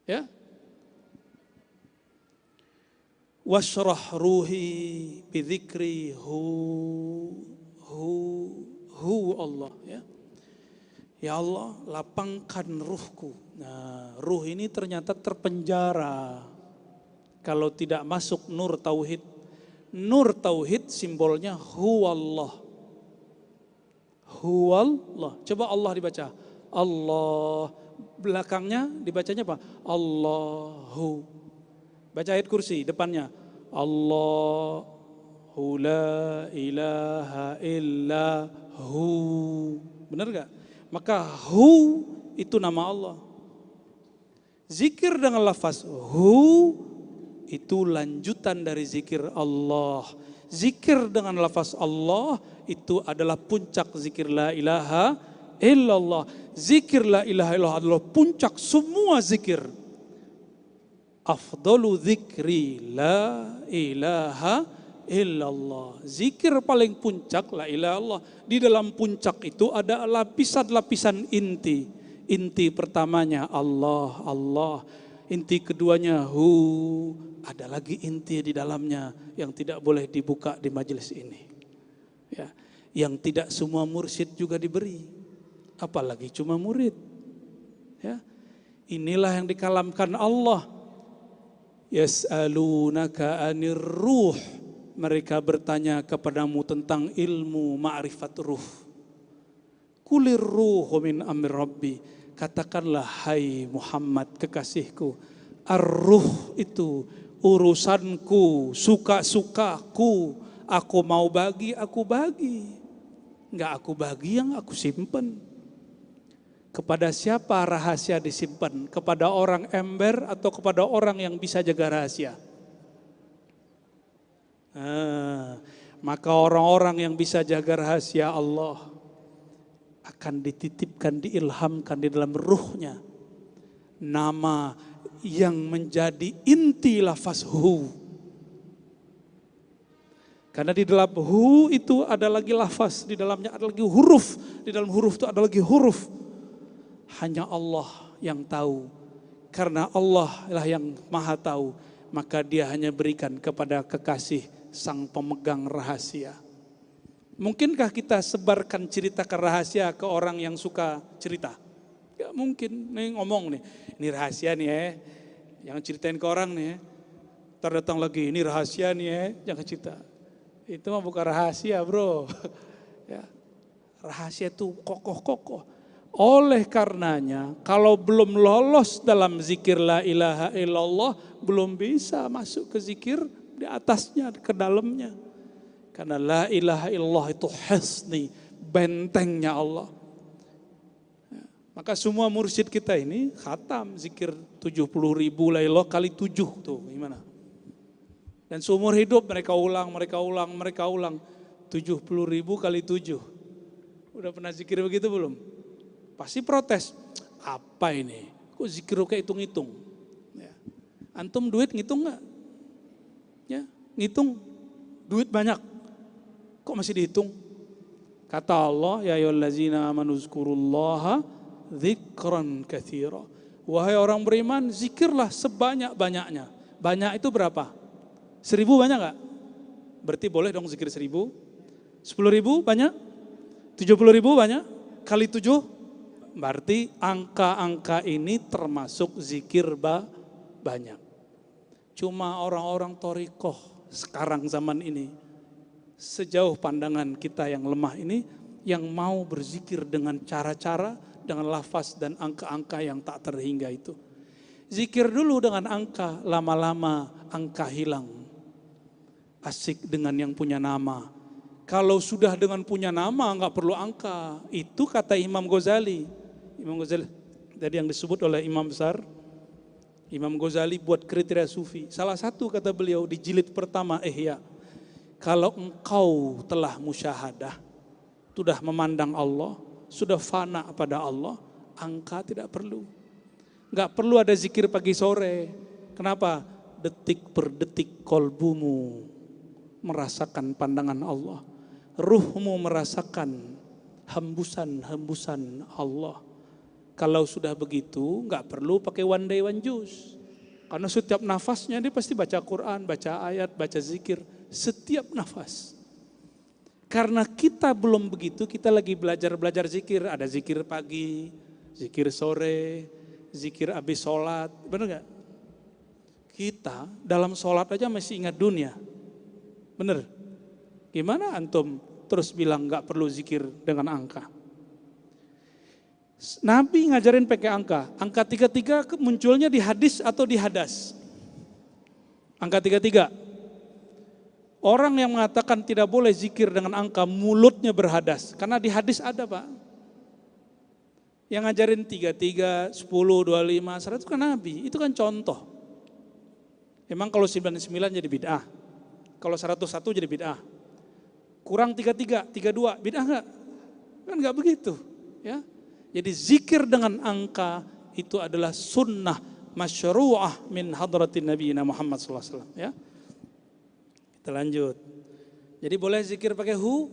Ya. Washrah ruhi bidzikri hu Allah, ya. Ya Allah, lapangkan ruhku. Nah, ruh ini ternyata terpenjara kalau tidak masuk nur tauhid. Nur tauhid simbolnya huwallah. Huwallah. Coba Allah dibaca. Allah. Belakangnya dibacanya apa? Allahu. Baca ayat kursi depannya. Allahu la ilaha illa hu. Benar gak? Maka hu itu nama Allah. Zikir dengan lafaz hu itu lanjutan dari zikir Allah. Zikir dengan lafaz Allah itu adalah puncak zikir la ilaha illallah. Zikir la ilaha illallah adalah puncak semua zikir. Afdalu zikri la ilaha illallah. Zikir paling puncak la ilaha illallah. Di dalam puncak itu ada lapisan-lapisan inti. Inti pertamanya Allah, Allah. Inti keduanya hu. Ada lagi inti di dalamnya yang tidak boleh dibuka di majelis ini. Ya. yang tidak semua mursyid juga diberi, apalagi cuma murid. Ya, inilah yang dikalamkan Allah. Yas'alunaka 'anir ruh, mereka bertanya kepadamu tentang ilmu ma'rifat ruh. Kulir ruhu min amri rabbi, katakanlah hai Muhammad kekasihku, ar-ruh itu urusanku, suka-sukaku, aku mau bagi, aku bagi. Enggak aku bagi yang aku simpen. Kepada siapa rahasia disimpan? Kepada orang ember atau kepada orang yang bisa jaga rahasia? Maka orang-orang yang bisa jaga rahasia Allah akan dititipkan, diilhamkan di dalam ruhnya nama yang menjadi inti lafaz hu. Karena di dalam hu itu ada lagi lafaz, di dalamnya ada lagi huruf, di dalam huruf itu ada lagi huruf. Hanya Allah yang tahu. Karena Allah lah yang maha tahu, maka dia hanya berikan kepada kekasih sang pemegang rahasia. Mungkinkah kita sebarkan ceritakan rahasia ke orang yang suka cerita? Ya mungkin, nih ngomong nih, ini rahasia nih ya, jangan ceritain ke orang nih ya. Ntar datang lagi, ini rahasia nih ya, jangan cerita. Itu mah bukan rahasia bro. Ya, rahasia itu kokoh-kokoh. Oleh karenanya, kalau belum lolos dalam zikir la ilaha illallah, belum bisa masuk ke zikir di atasnya, ke dalamnya. Karena la ilaha illallah itu hisni, bentengnya Allah. Maka semua mursyid kita ini khatam zikir 70.000 la ilallah kali 7 tuh gimana? Dan seumur hidup mereka ulang. 70.000 kali 7. Udah pernah zikir begitu belum? Pasti protes. Apa ini? Kok zikir kayak hitung-hitung? Ya. Antum duit ngitung nggak? Ya, ngitung duit banyak. Kok masih dihitung? Kata Allah, ya ayyuhallazina amanu zkurullaha dzikran katsira. Wahai orang beriman, zikirlah sebanyak-banyaknya. Banyak itu berapa? 1.000 banyak nggak? Berarti boleh dong zikir 1.000. 10.000 banyak? 70.000 banyak? Kali 7? Berarti angka-angka ini termasuk zikir banyak. Cuma orang-orang thariqah sekarang zaman ini, sejauh pandangan kita yang lemah ini, yang mau berzikir dengan cara-cara, dengan lafaz dan angka-angka yang tak terhingga itu. Zikir dulu dengan angka, lama-lama angka hilang. Asik dengan yang punya nama. Kalau sudah dengan punya nama nggak perlu angka. Itu kata Imam Ghazali. Imam Ghazali tadi yang disebut oleh Imam besar. Imam Ghazali buat kriteria sufi. Salah satu kata beliau di jilid pertama Ihya. Kalau engkau telah musyahadah, sudah memandang Allah, sudah fana pada Allah, angka tidak perlu. Nggak perlu ada zikir pagi sore. Kenapa? Detik per detik kolbumu merasakan pandangan Allah. Ruhmu merasakan hembusan-hembusan Allah. Kalau sudah begitu, nggak perlu pakai one day one juice. Karena setiap nafasnya dia pasti baca Quran, baca ayat, baca zikir. Setiap nafas. Karena kita belum begitu, kita lagi belajar zikir. Ada zikir pagi, zikir sore, zikir habis sholat. Benar nggak? Kita dalam sholat aja masih ingat dunia. Benar? Gimana antum terus bilang nggak perlu zikir dengan angka? Nabi ngajarin pakai angka. Angka 33 munculnya di hadis atau di hadas? Angka 33. Orang yang mengatakan tidak boleh zikir dengan angka, mulutnya berhadas. Karena di hadis ada Pak. Yang ngajarin 33, 10, 25, 100 kan Nabi. Itu kan contoh. Emang kalau 99 jadi bid'ah. Kalau 101 jadi bid'ah. Kurang 33, 32, bid'ah enggak? Kan enggak begitu. Ya. Jadi zikir dengan angka itu adalah sunnah masyru'ah min hadratin Nabi Muhammad SAW. Ya. Kita lanjut. Jadi boleh zikir pakai hu,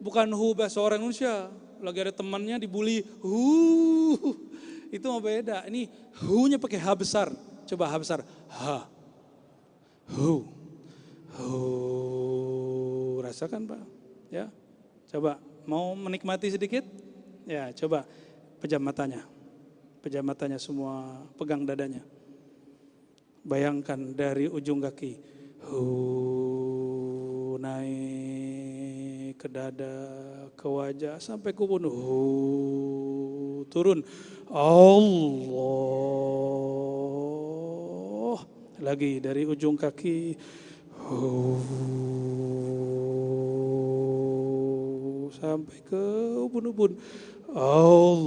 bukan hu bahasa orang Indonesia. Lagi ada temannya dibully, hu, itu mau beda. Ini hu-nya pakai h besar. Coba h besar, ha, hu, hu, rasakan Pak. Ya, Coba, mau menikmati sedikit? Ya, coba pejam matanya. Pejam matanya semua, pegang dadanya. Bayangkan dari ujung kaki. Naik ke dada, ke wajah, sampai ke punuk. Turun. Allah. Lagi dari ujung kaki. Sampai ke ubun-ubun. Allah.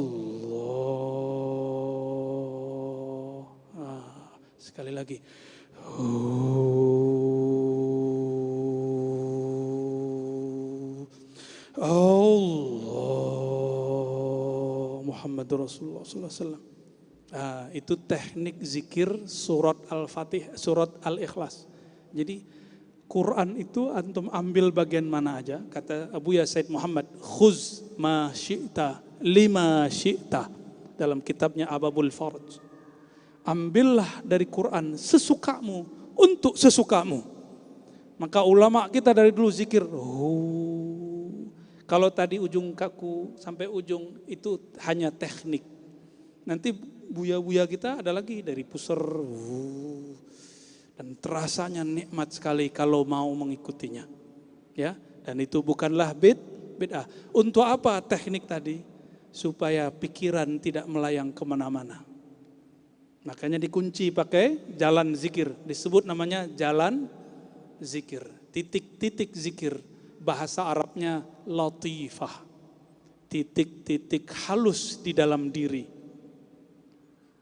Sekali lagi. Allah. Muhammadur Rasulullah sallallahu alaihi wasallam. Itu teknik zikir surat Al-Fatih, surat Al-Ikhlas. Jadi Quran itu antum ambil bagian mana aja, kata Abu Ya Said Muhammad, khuz ma syi'ta lima syi'ta, dalam kitabnya Ababul Farj. Ambillah dari Quran sesukamu untuk sesukamu. Maka ulama kita dari dulu zikir, kalau tadi ujung kaku sampai ujung itu hanya teknik. Nanti buya-buya kita ada lagi dari pusar. Dan terasanya nikmat sekali kalau mau mengikutinya. Ya, dan itu bukanlah bid'ah. Untuk apa teknik tadi? Supaya pikiran tidak melayang kemana-mana. Makanya dikunci pakai jalan zikir. Disebut namanya jalan zikir. Titik-titik zikir. Bahasa Arabnya latifah. Titik-titik halus di dalam diri.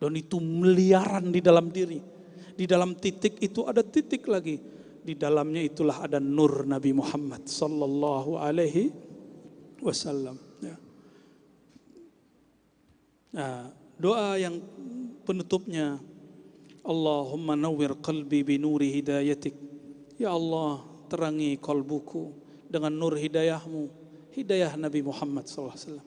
Dan itu miliaran di dalam diri. Di dalam titik itu ada titik lagi. Di dalamnya itulah ada nur Nabi Muhammad sallallahu alaihi wasallam. Ya. Nah, doa yang penutupnya, Allahumma nawwir qalbi bi nuri hidayatik. Ya Allah, terangi kalbuku dengan nur hidayahmu, hidayah Nabi Muhammad sallallahu alaihi wasallam.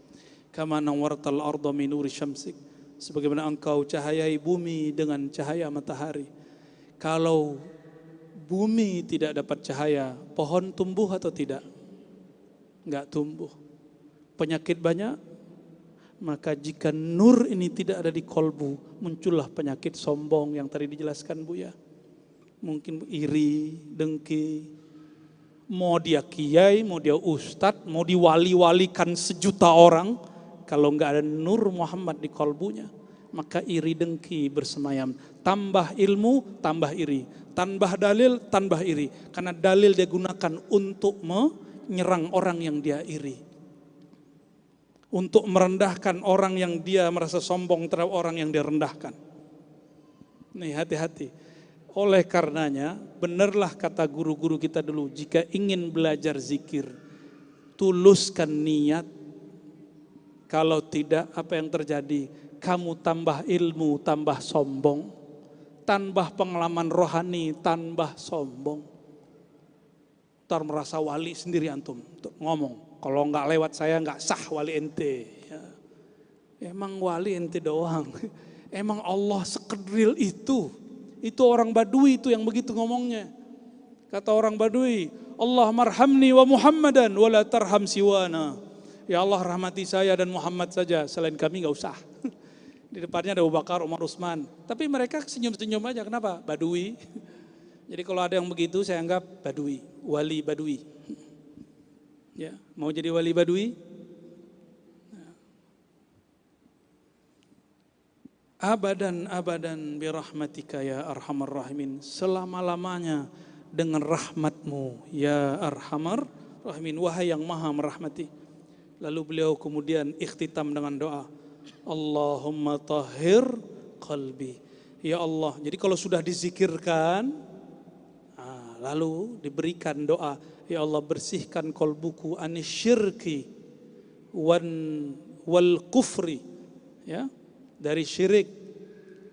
Kama nawwartal arda min nuri syamsik. Sebagaimana engkau cahayai bumi dengan cahaya matahari. Kalau bumi tidak dapat cahaya, pohon tumbuh atau tidak? Enggak tumbuh. Penyakit banyak. Maka jika nur ini tidak ada di kolbu, muncullah penyakit sombong yang tadi dijelaskan Buya. Mungkin iri, dengki. Mau dia kiai, mau dia ustadz, mau diwali-walikan sejuta orang. Kalau enggak ada nur Muhammad di kolbunya, maka iri dengki bersemayam. Tambah ilmu, tambah iri. Tambah dalil, tambah iri. Karena dalil dia gunakan untuk menyerang orang yang dia iri. Untuk merendahkan orang yang dia merasa sombong terhadap orang yang dia rendahkan. Nih, hati-hati. Oleh karenanya, benarlah kata guru-guru kita dulu, jika ingin belajar zikir, tuluskan niat. Kalau tidak, apa yang terjadi? Kamu tambah ilmu, tambah sombong. Tambah pengalaman rohani, tambah sombong. Ntar merasa wali sendiri antum, ngomong. Kalau enggak lewat saya enggak sah wali ente. Ya. Emang wali ente doang. Emang Allah sekedril itu. Itu orang Badui itu yang begitu ngomongnya. Kata orang Badui, Allah marhamni wa Muhammadan wa la tarham siwana. Ya Allah rahmati saya dan Muhammad saja, selain kami enggak usah. Di depannya ada Abu Bakar, Umar, Utsman. Tapi mereka senyum-senyum aja. Kenapa? Badui. Jadi kalau ada yang begitu saya anggap Badui, wali Badui. Ya, mau jadi wali Badui? Abadan birahmatika ya arhamar rahimin. Selama-lamanya dengan rahmatmu ya arhamar rahimin. Wahai yang maha merahmati. Lalu beliau kemudian ikhtitam dengan doa. Allahumma tahhir qalbi. Ya Allah, jadi kalau sudah dizikirkan, lalu diberikan doa. Ya Allah, bersihkan kolbuku anisyirki wal kufri. Ya, dari syirik.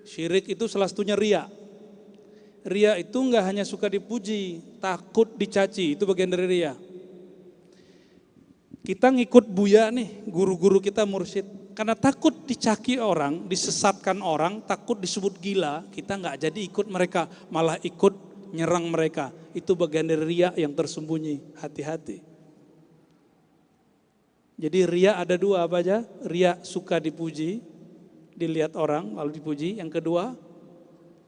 Syirik itu salah satunya riya. Riya itu enggak hanya suka dipuji, takut dicaci, itu bagian dari riya. Kita ngikut Buya nih, guru-guru kita mursyid. Karena takut dicaki orang, disesatkan orang, takut disebut gila, kita enggak jadi ikut mereka, malah ikut nyerang mereka. Itu bagian dari riya yang tersembunyi, hati-hati. Jadi ria ada dua apa aja? Ria suka dipuji, dilihat orang lalu dipuji. Yang kedua,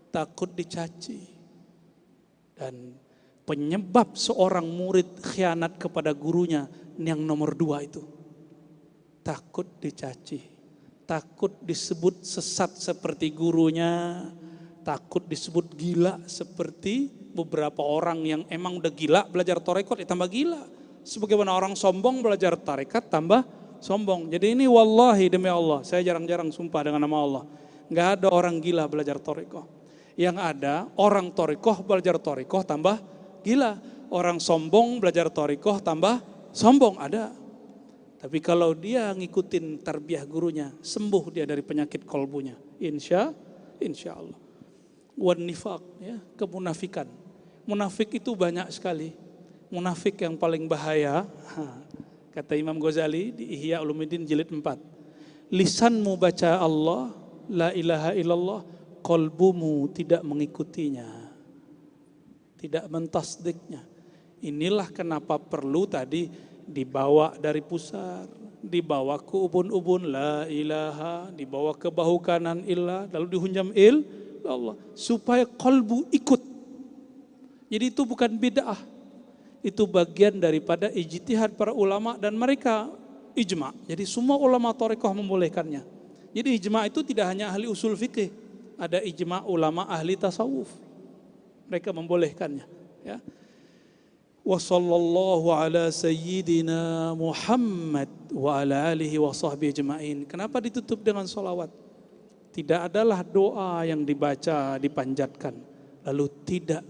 takut dicaci. Dan penyebab seorang murid khianat kepada gurunya yang nomor dua itu. Takut dicaci, takut disebut sesat seperti gurunya, takut disebut gila seperti beberapa orang yang emang udah gila belajar tarekat ya tambah gila. Sebagaimana orang sombong belajar tarekat tambah sombong. Jadi ini wallahi demi Allah, saya jarang-jarang sumpah dengan nama Allah. Nggak ada orang gila belajar tarekat. Yang ada orang tarekat belajar tarekat tambah gila. Orang sombong belajar tarekat tambah sombong ada. Tapi kalau dia ngikutin tarbiyah gurunya, sembuh dia dari penyakit kolbunya. Insya Allah. Wan nifaq, ya, kemunafikan. Munafik itu banyak sekali. Munafik yang paling bahaya, kata Imam Ghazali di Ihya Ulumuddin jilid 4. Lisanmu baca Allah, la ilaha illallah, kolbumu tidak mengikutinya, tidak mentasdiknya. Inilah kenapa perlu tadi dibawa dari pusar, dibawa ke ubun-ubun la ilaha, dibawa ke bahu kanan illah, lalu dihunjam Allah, supaya kolbu ikut. Jadi itu bukan bid'ah. Itu bagian daripada ijtihad para ulama dan mereka ijma. Jadi semua ulama tarekat membolehkannya. Jadi ijma itu tidak hanya ahli usul fikih, ada ijma ulama ahli tasawuf. Mereka membolehkannya, ya. Wa sallallahu ala sayyidina Muhammad wa ala alihi wa sahbihi ajma'in. Kenapa ditutup dengan salawat? Tidak adalah doa yang dibaca, dipanjatkan, lalu tidak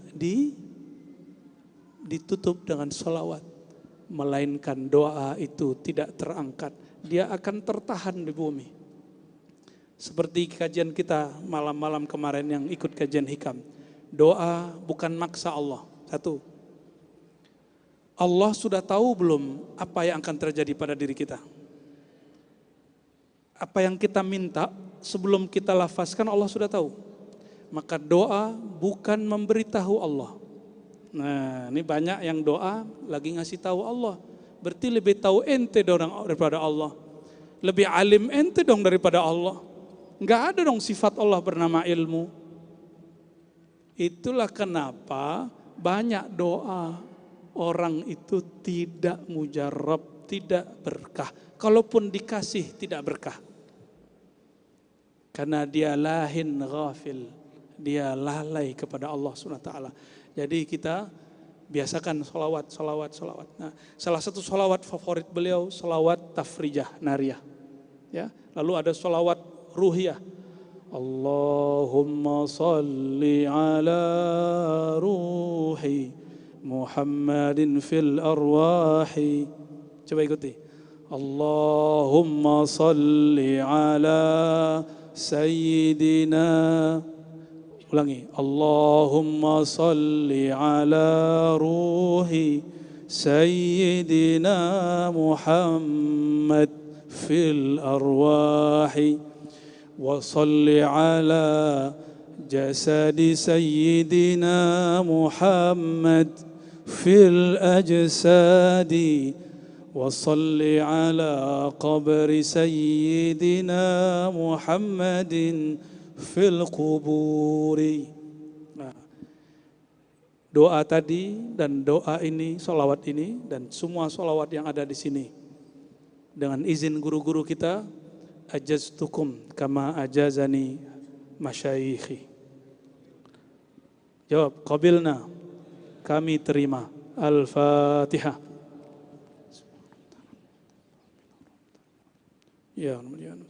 ditutup dengan salawat, melainkan doa itu tidak terangkat, dia akan tertahan di bumi. Seperti kajian kita malam-malam kemarin yang ikut kajian hikam, doa bukan maksa Allah. Satu, Allah sudah tahu belum apa yang akan terjadi pada diri kita? Apa yang kita minta sebelum kita lafazkan Allah sudah tahu. Maka doa bukan memberitahu Allah. Nah, ini banyak yang doa lagi ngasih tahu Allah. Berarti lebih tahu ente daripada Allah. Lebih alim ente dong daripada Allah. Enggak ada dong sifat Allah bernama ilmu. Itulah kenapa banyak doa orang itu tidak mujarab, tidak berkah. Kalaupun dikasih tidak berkah. Karena dia lahin ghafil. Dia lalai kepada Allah SWT. Jadi kita biasakan salawat. Nah, salah satu salawat favorit beliau salawat tafrijah nariyah. Ya, lalu ada salawat ruhiyah. Allahumma salli ala ruhi Muhammadin fil arwahi. Coba ikuti. Allahumma salli ala sayyidina. Ulangi. Allahumma salli ala ruhi sayyidina Muhammad fil arwahi wa salli ala jasadi sayyidina Muhammad fil ajsadi wa salli ala qabri sayyidina Muhammadin fil kuburi. Nah, doa tadi dan doa ini, sholawat ini dan semua sholawat yang ada di sini dengan izin guru-guru kita, ajaztukum kama ajazani masyayikhi. Jawab, qabilna, kami terima. Al-Fatihah. Ya Muhammad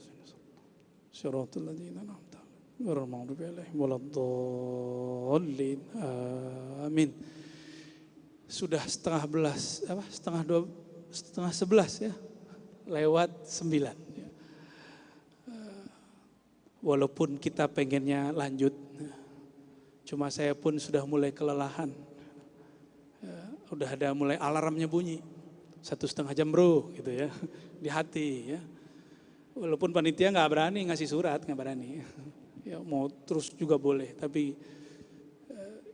syaratul ladzina an'amta Warahmatullahi wabarakatuh. Waladhdallin. Amin. Sudah setengah 11 ya. Lewat 9. Walaupun kita pengennya lanjut, cuma saya pun sudah mulai kelelahan. Udah ada mulai alarmnya bunyi. 1,5 jam bro, gitu ya, di hati ya. Walaupun panitia nggak berani ngasih surat, nggak berani. Ya, mau terus juga boleh, tapi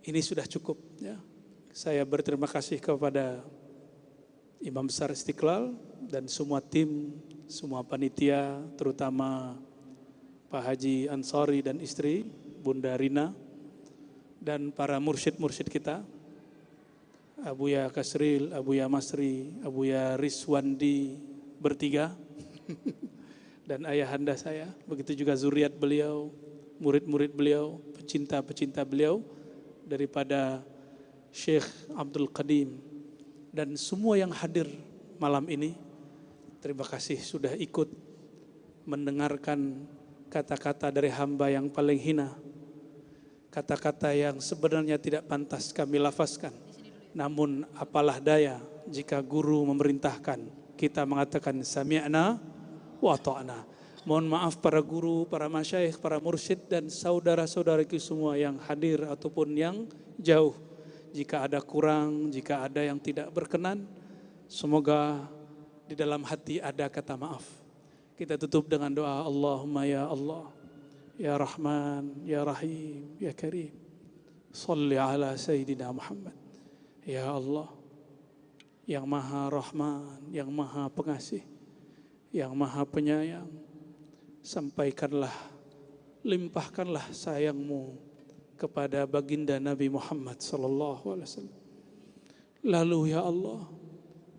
ini sudah cukup. Ya. Saya berterima kasih kepada Imam Besar Istiqlal dan semua tim, semua panitia, terutama Pak Haji Ansari dan istri, Bunda Rina, dan para mursyid-mursyid kita, Abuya Kasril, Abuya Masri, Abuya Rizwandi bertiga, dan ayahanda saya, begitu juga zuriat beliau, murid-murid beliau, pecinta-pecinta beliau, daripada Syekh Abdul Qadim, dan semua yang hadir malam ini. Terima kasih sudah ikut mendengarkan kata-kata dari hamba yang paling hina, kata-kata yang sebenarnya tidak pantas kami lafazkan. Namun apalah daya jika guru memerintahkan, kita mengatakan sami'na wa ta'na. Mohon maaf para guru, para masyayikh, para mursyid dan saudara-saudariku semua yang hadir ataupun yang jauh. Jika ada kurang, jika ada yang tidak berkenan, semoga di dalam hati ada kata maaf. Kita tutup dengan doa, Allahumma ya Allah, ya Rahman, ya Rahim, ya Karim, salli ala Sayyidina Muhammad. Ya Allah, yang maha Rahman, yang maha pengasih, yang maha penyayang, sampaikanlah, limpahkanlah sayangmu kepada baginda Nabi Muhammad sallallahu alaihi wasallam. Lalu ya Allah,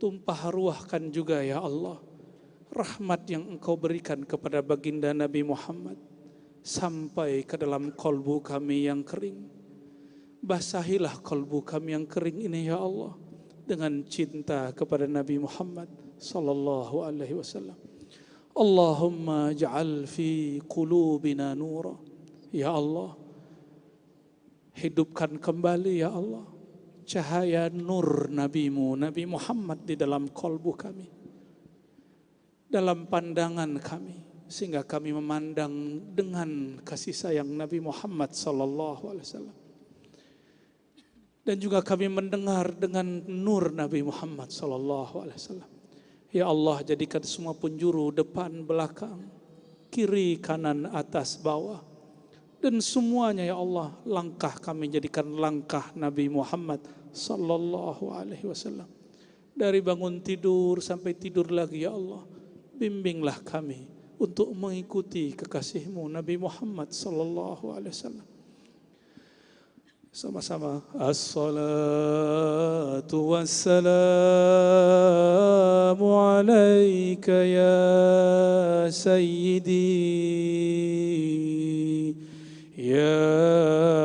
tumpah ruahkan juga ya Allah rahmat yang Engkau berikan kepada baginda Nabi Muhammad sampai ke dalam kolbu kami yang kering. Basahilah kolbu kami yang kering ini ya Allah dengan cinta kepada Nabi Muhammad sallallahu alaihi wasallam. Allahumma ja'al fi qulubina nura. Ya Allah, hidupkan kembali ya Allah cahaya nur Nabi-Mu, Nabi Muhammad di dalam kolbu kami, dalam pandangan kami, sehingga kami memandang dengan kasih sayang Nabi Muhammad sallallahu alaihi wasallam. Dan juga kami mendengar dengan nur Nabi Muhammad sallallahu alaihi wasallam. Ya Allah, jadikan semua penjuru depan, belakang, kiri, kanan, atas, bawah, dan semuanya ya Allah, langkah kami jadikan langkah Nabi Muhammad sallallahu alaihi wasallam. Dari bangun tidur sampai tidur lagi ya Allah, bimbinglah kami untuk mengikuti kekasih-Mu Nabi Muhammad sallallahu alaihi wasallam. Sama-sama. As-salatu wassalamu alaika ya sayyidi ya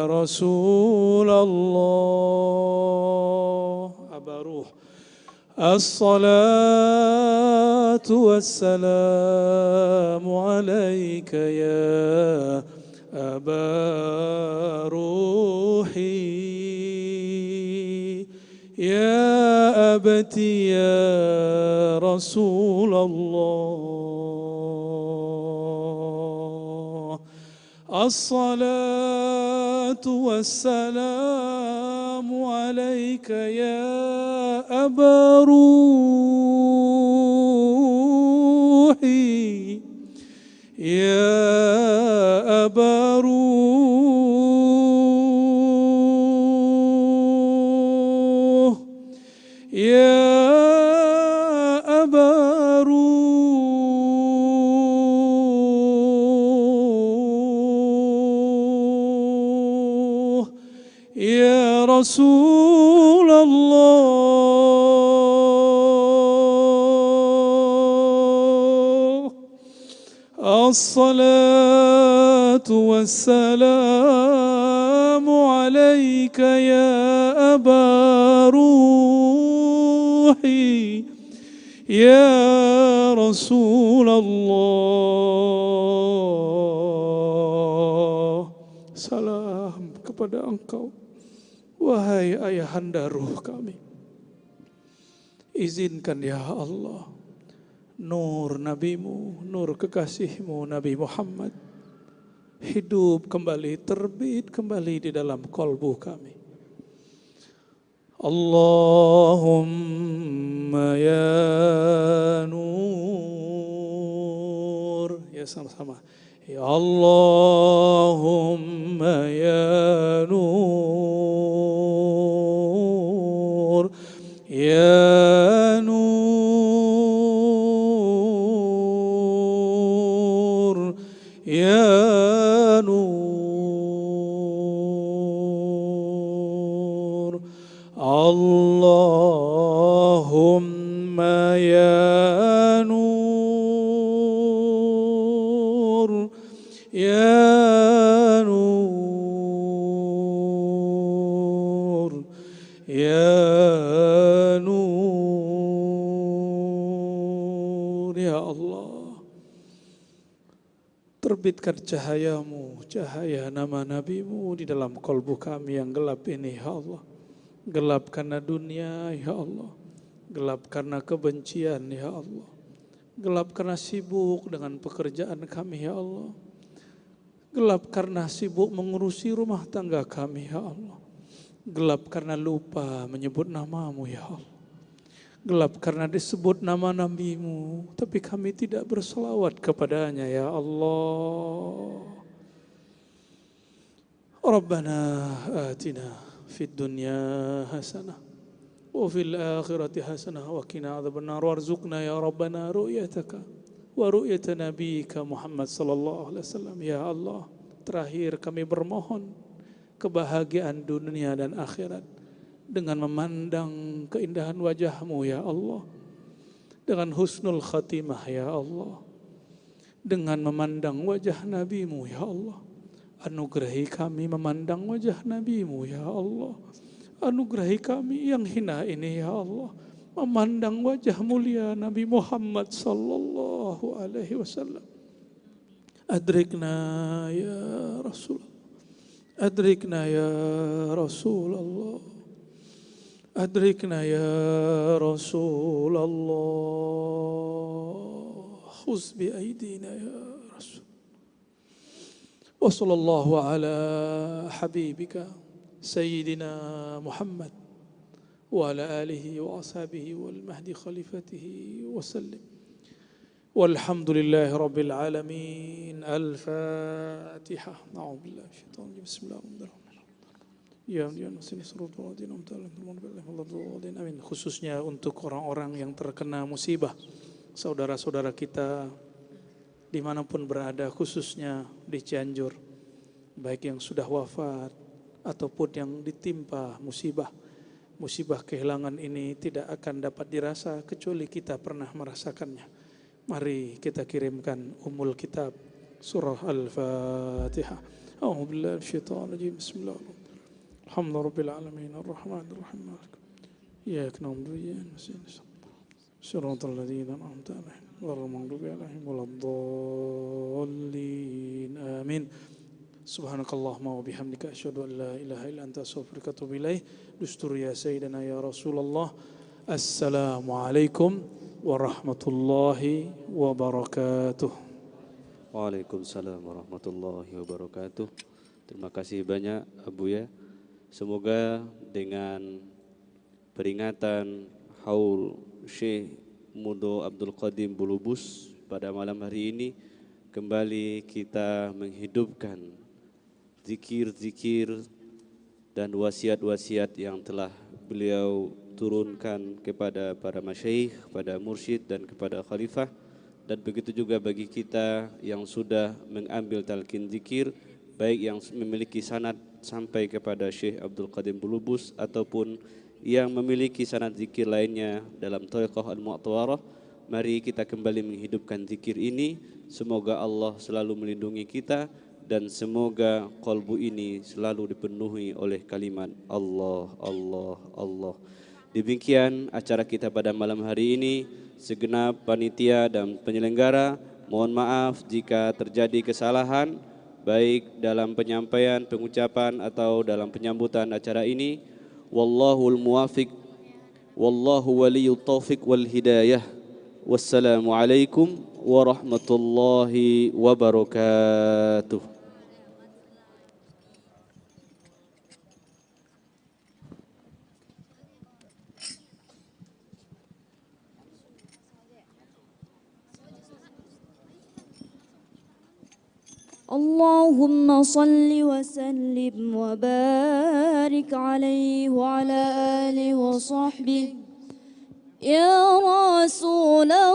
Rasulullah. Abaruh. As-salatu wassalamu alaika ya أبا روحي يا أبتي يا رسول الله. الصلاة والسلام عليك يا أبا روحي يا أبا روح يا أبا روح يا رسول الله. الصلاة والسلام عليك يا أبا روحي يا رسول الله. Salam kepada Engkau, wahai ayahanda ruh kami. Izinkan ya Allah, nur Nabi-Mu, nur kekasih-Mu Nabi Muhammad hidup kembali, terbit kembali di dalam kolbu kami. Allahumma ya nur. Ya sama-sama. Ya Allahumma ya nur. Ya nur. يا نور اللهم يا نور يا نور يا نور ya Allah, terbitkan cahayamu, cahaya nama nabimu di dalam kalbu kami yang gelap ini ya Allah. Gelap karena dunia ya Allah, gelap karena kebencian ya Allah, gelap karena sibuk dengan pekerjaan kami ya Allah, gelap karena sibuk mengurusi rumah tangga kami ya Allah, gelap karena lupa menyebut namamu ya Allah, gelap karena disebut nama nabimu tapi kami tidak berselawat kepadanya ya Allah. Rabbana atina fid dunya hasanah wa fil akhirati hasanah wa qina adzabannar warzuqna ya rabbana ru'yataka wa ru'yata nabiyyika Muhammad sallallahu alaihi wasallam ya Allah. Terakhir kami bermohon kebahagiaan dunia dan akhirat dengan memandang keindahan wajahmu ya Allah, dengan husnul khatimah ya Allah, dengan memandang wajah nabimu ya Allah. Anugerahi kami memandang wajah nabimu ya Allah. Anugerahi kami yang hina ini ya Allah memandang wajah mulia Nabi Muhammad sallallahu alaihi wasallam. Adrikna ya Rasul, adrikna ya Rasulullah, adrikna ya Rasulullah, khuz bi aidina ya Rasul. Wa sallallahu ala habibika sayyidina Muhammad wa ala alihi wa ashabihi wal mahdi khalifatihi wa sallim. Walhamdulillahi rabbil alamin. Al-Fatihah. A'udzu billahi minasyaitonir rajim. Bismillahirrahmanirrahim. Amin. Khususnya untuk orang-orang yang terkena musibah, saudara-saudara kita dimanapun berada, khususnya di Cianjur, baik yang sudah wafat ataupun yang ditimpa musibah. Musibah kehilangan ini tidak akan dapat dirasa kecuali kita pernah merasakannya. Mari kita kirimkan umul kitab surah Al-Fatihah. A'udzu billahi minasyaitonir rajim. Bismillahirrahmanirrahim. Alhamdulillahirabbil alamin arrahmanir rahim. Iyyaka na'budu wa iyyaka nasta'in. Shiratal ladzina an'amta 'alaihim ghairil maghdubi 'alaihim waladdallin. Amin. Subhanakallahumma wa bihamdika asyhadu an la ilaha illa anta astaghfiruka wa atubu ilaik. Dustur ya sayyidina ya Rasulullah. Assalamualaikum warahmatullahi wabarakatuh. Waalaikumsalam warahmatullahi wabarakatuh. Terima kasih banyak Abu ya. Semoga dengan peringatan haul Syekh Mudo Abdul Qadim Bulubus pada malam hari ini kembali kita menghidupkan zikir-zikir dan wasiat-wasiat yang telah beliau turunkan kepada para masyayikh, kepada mursyid dan kepada khalifah. Dan begitu juga bagi kita yang sudah mengambil talqin zikir, baik yang memiliki sanad sampai kepada Syekh Abdul Qadim Bulubus ataupun yang memiliki sanad zikir lainnya dalam Thariqah Al-Mu'tawarah. Mari kita kembali menghidupkan zikir ini. Semoga Allah selalu melindungi kita dan semoga qalbu ini selalu dipenuhi oleh kalimat Allah, Allah, Allah. Demikian acara kita pada malam hari ini. Segenap panitia dan penyelenggara, mohon maaf jika terjadi kesalahan baik dalam penyampaian, pengucapan atau dalam penyambutan acara ini. Wallahul muwafiq, wallahu waliyut taufiq wal hidayah. Wassalamualaikum warahmatullahi wabarakatuh. Allahumma salli wa sallim wa barik alaihi wa ala alihi wa sahbihi ya Rasulullah.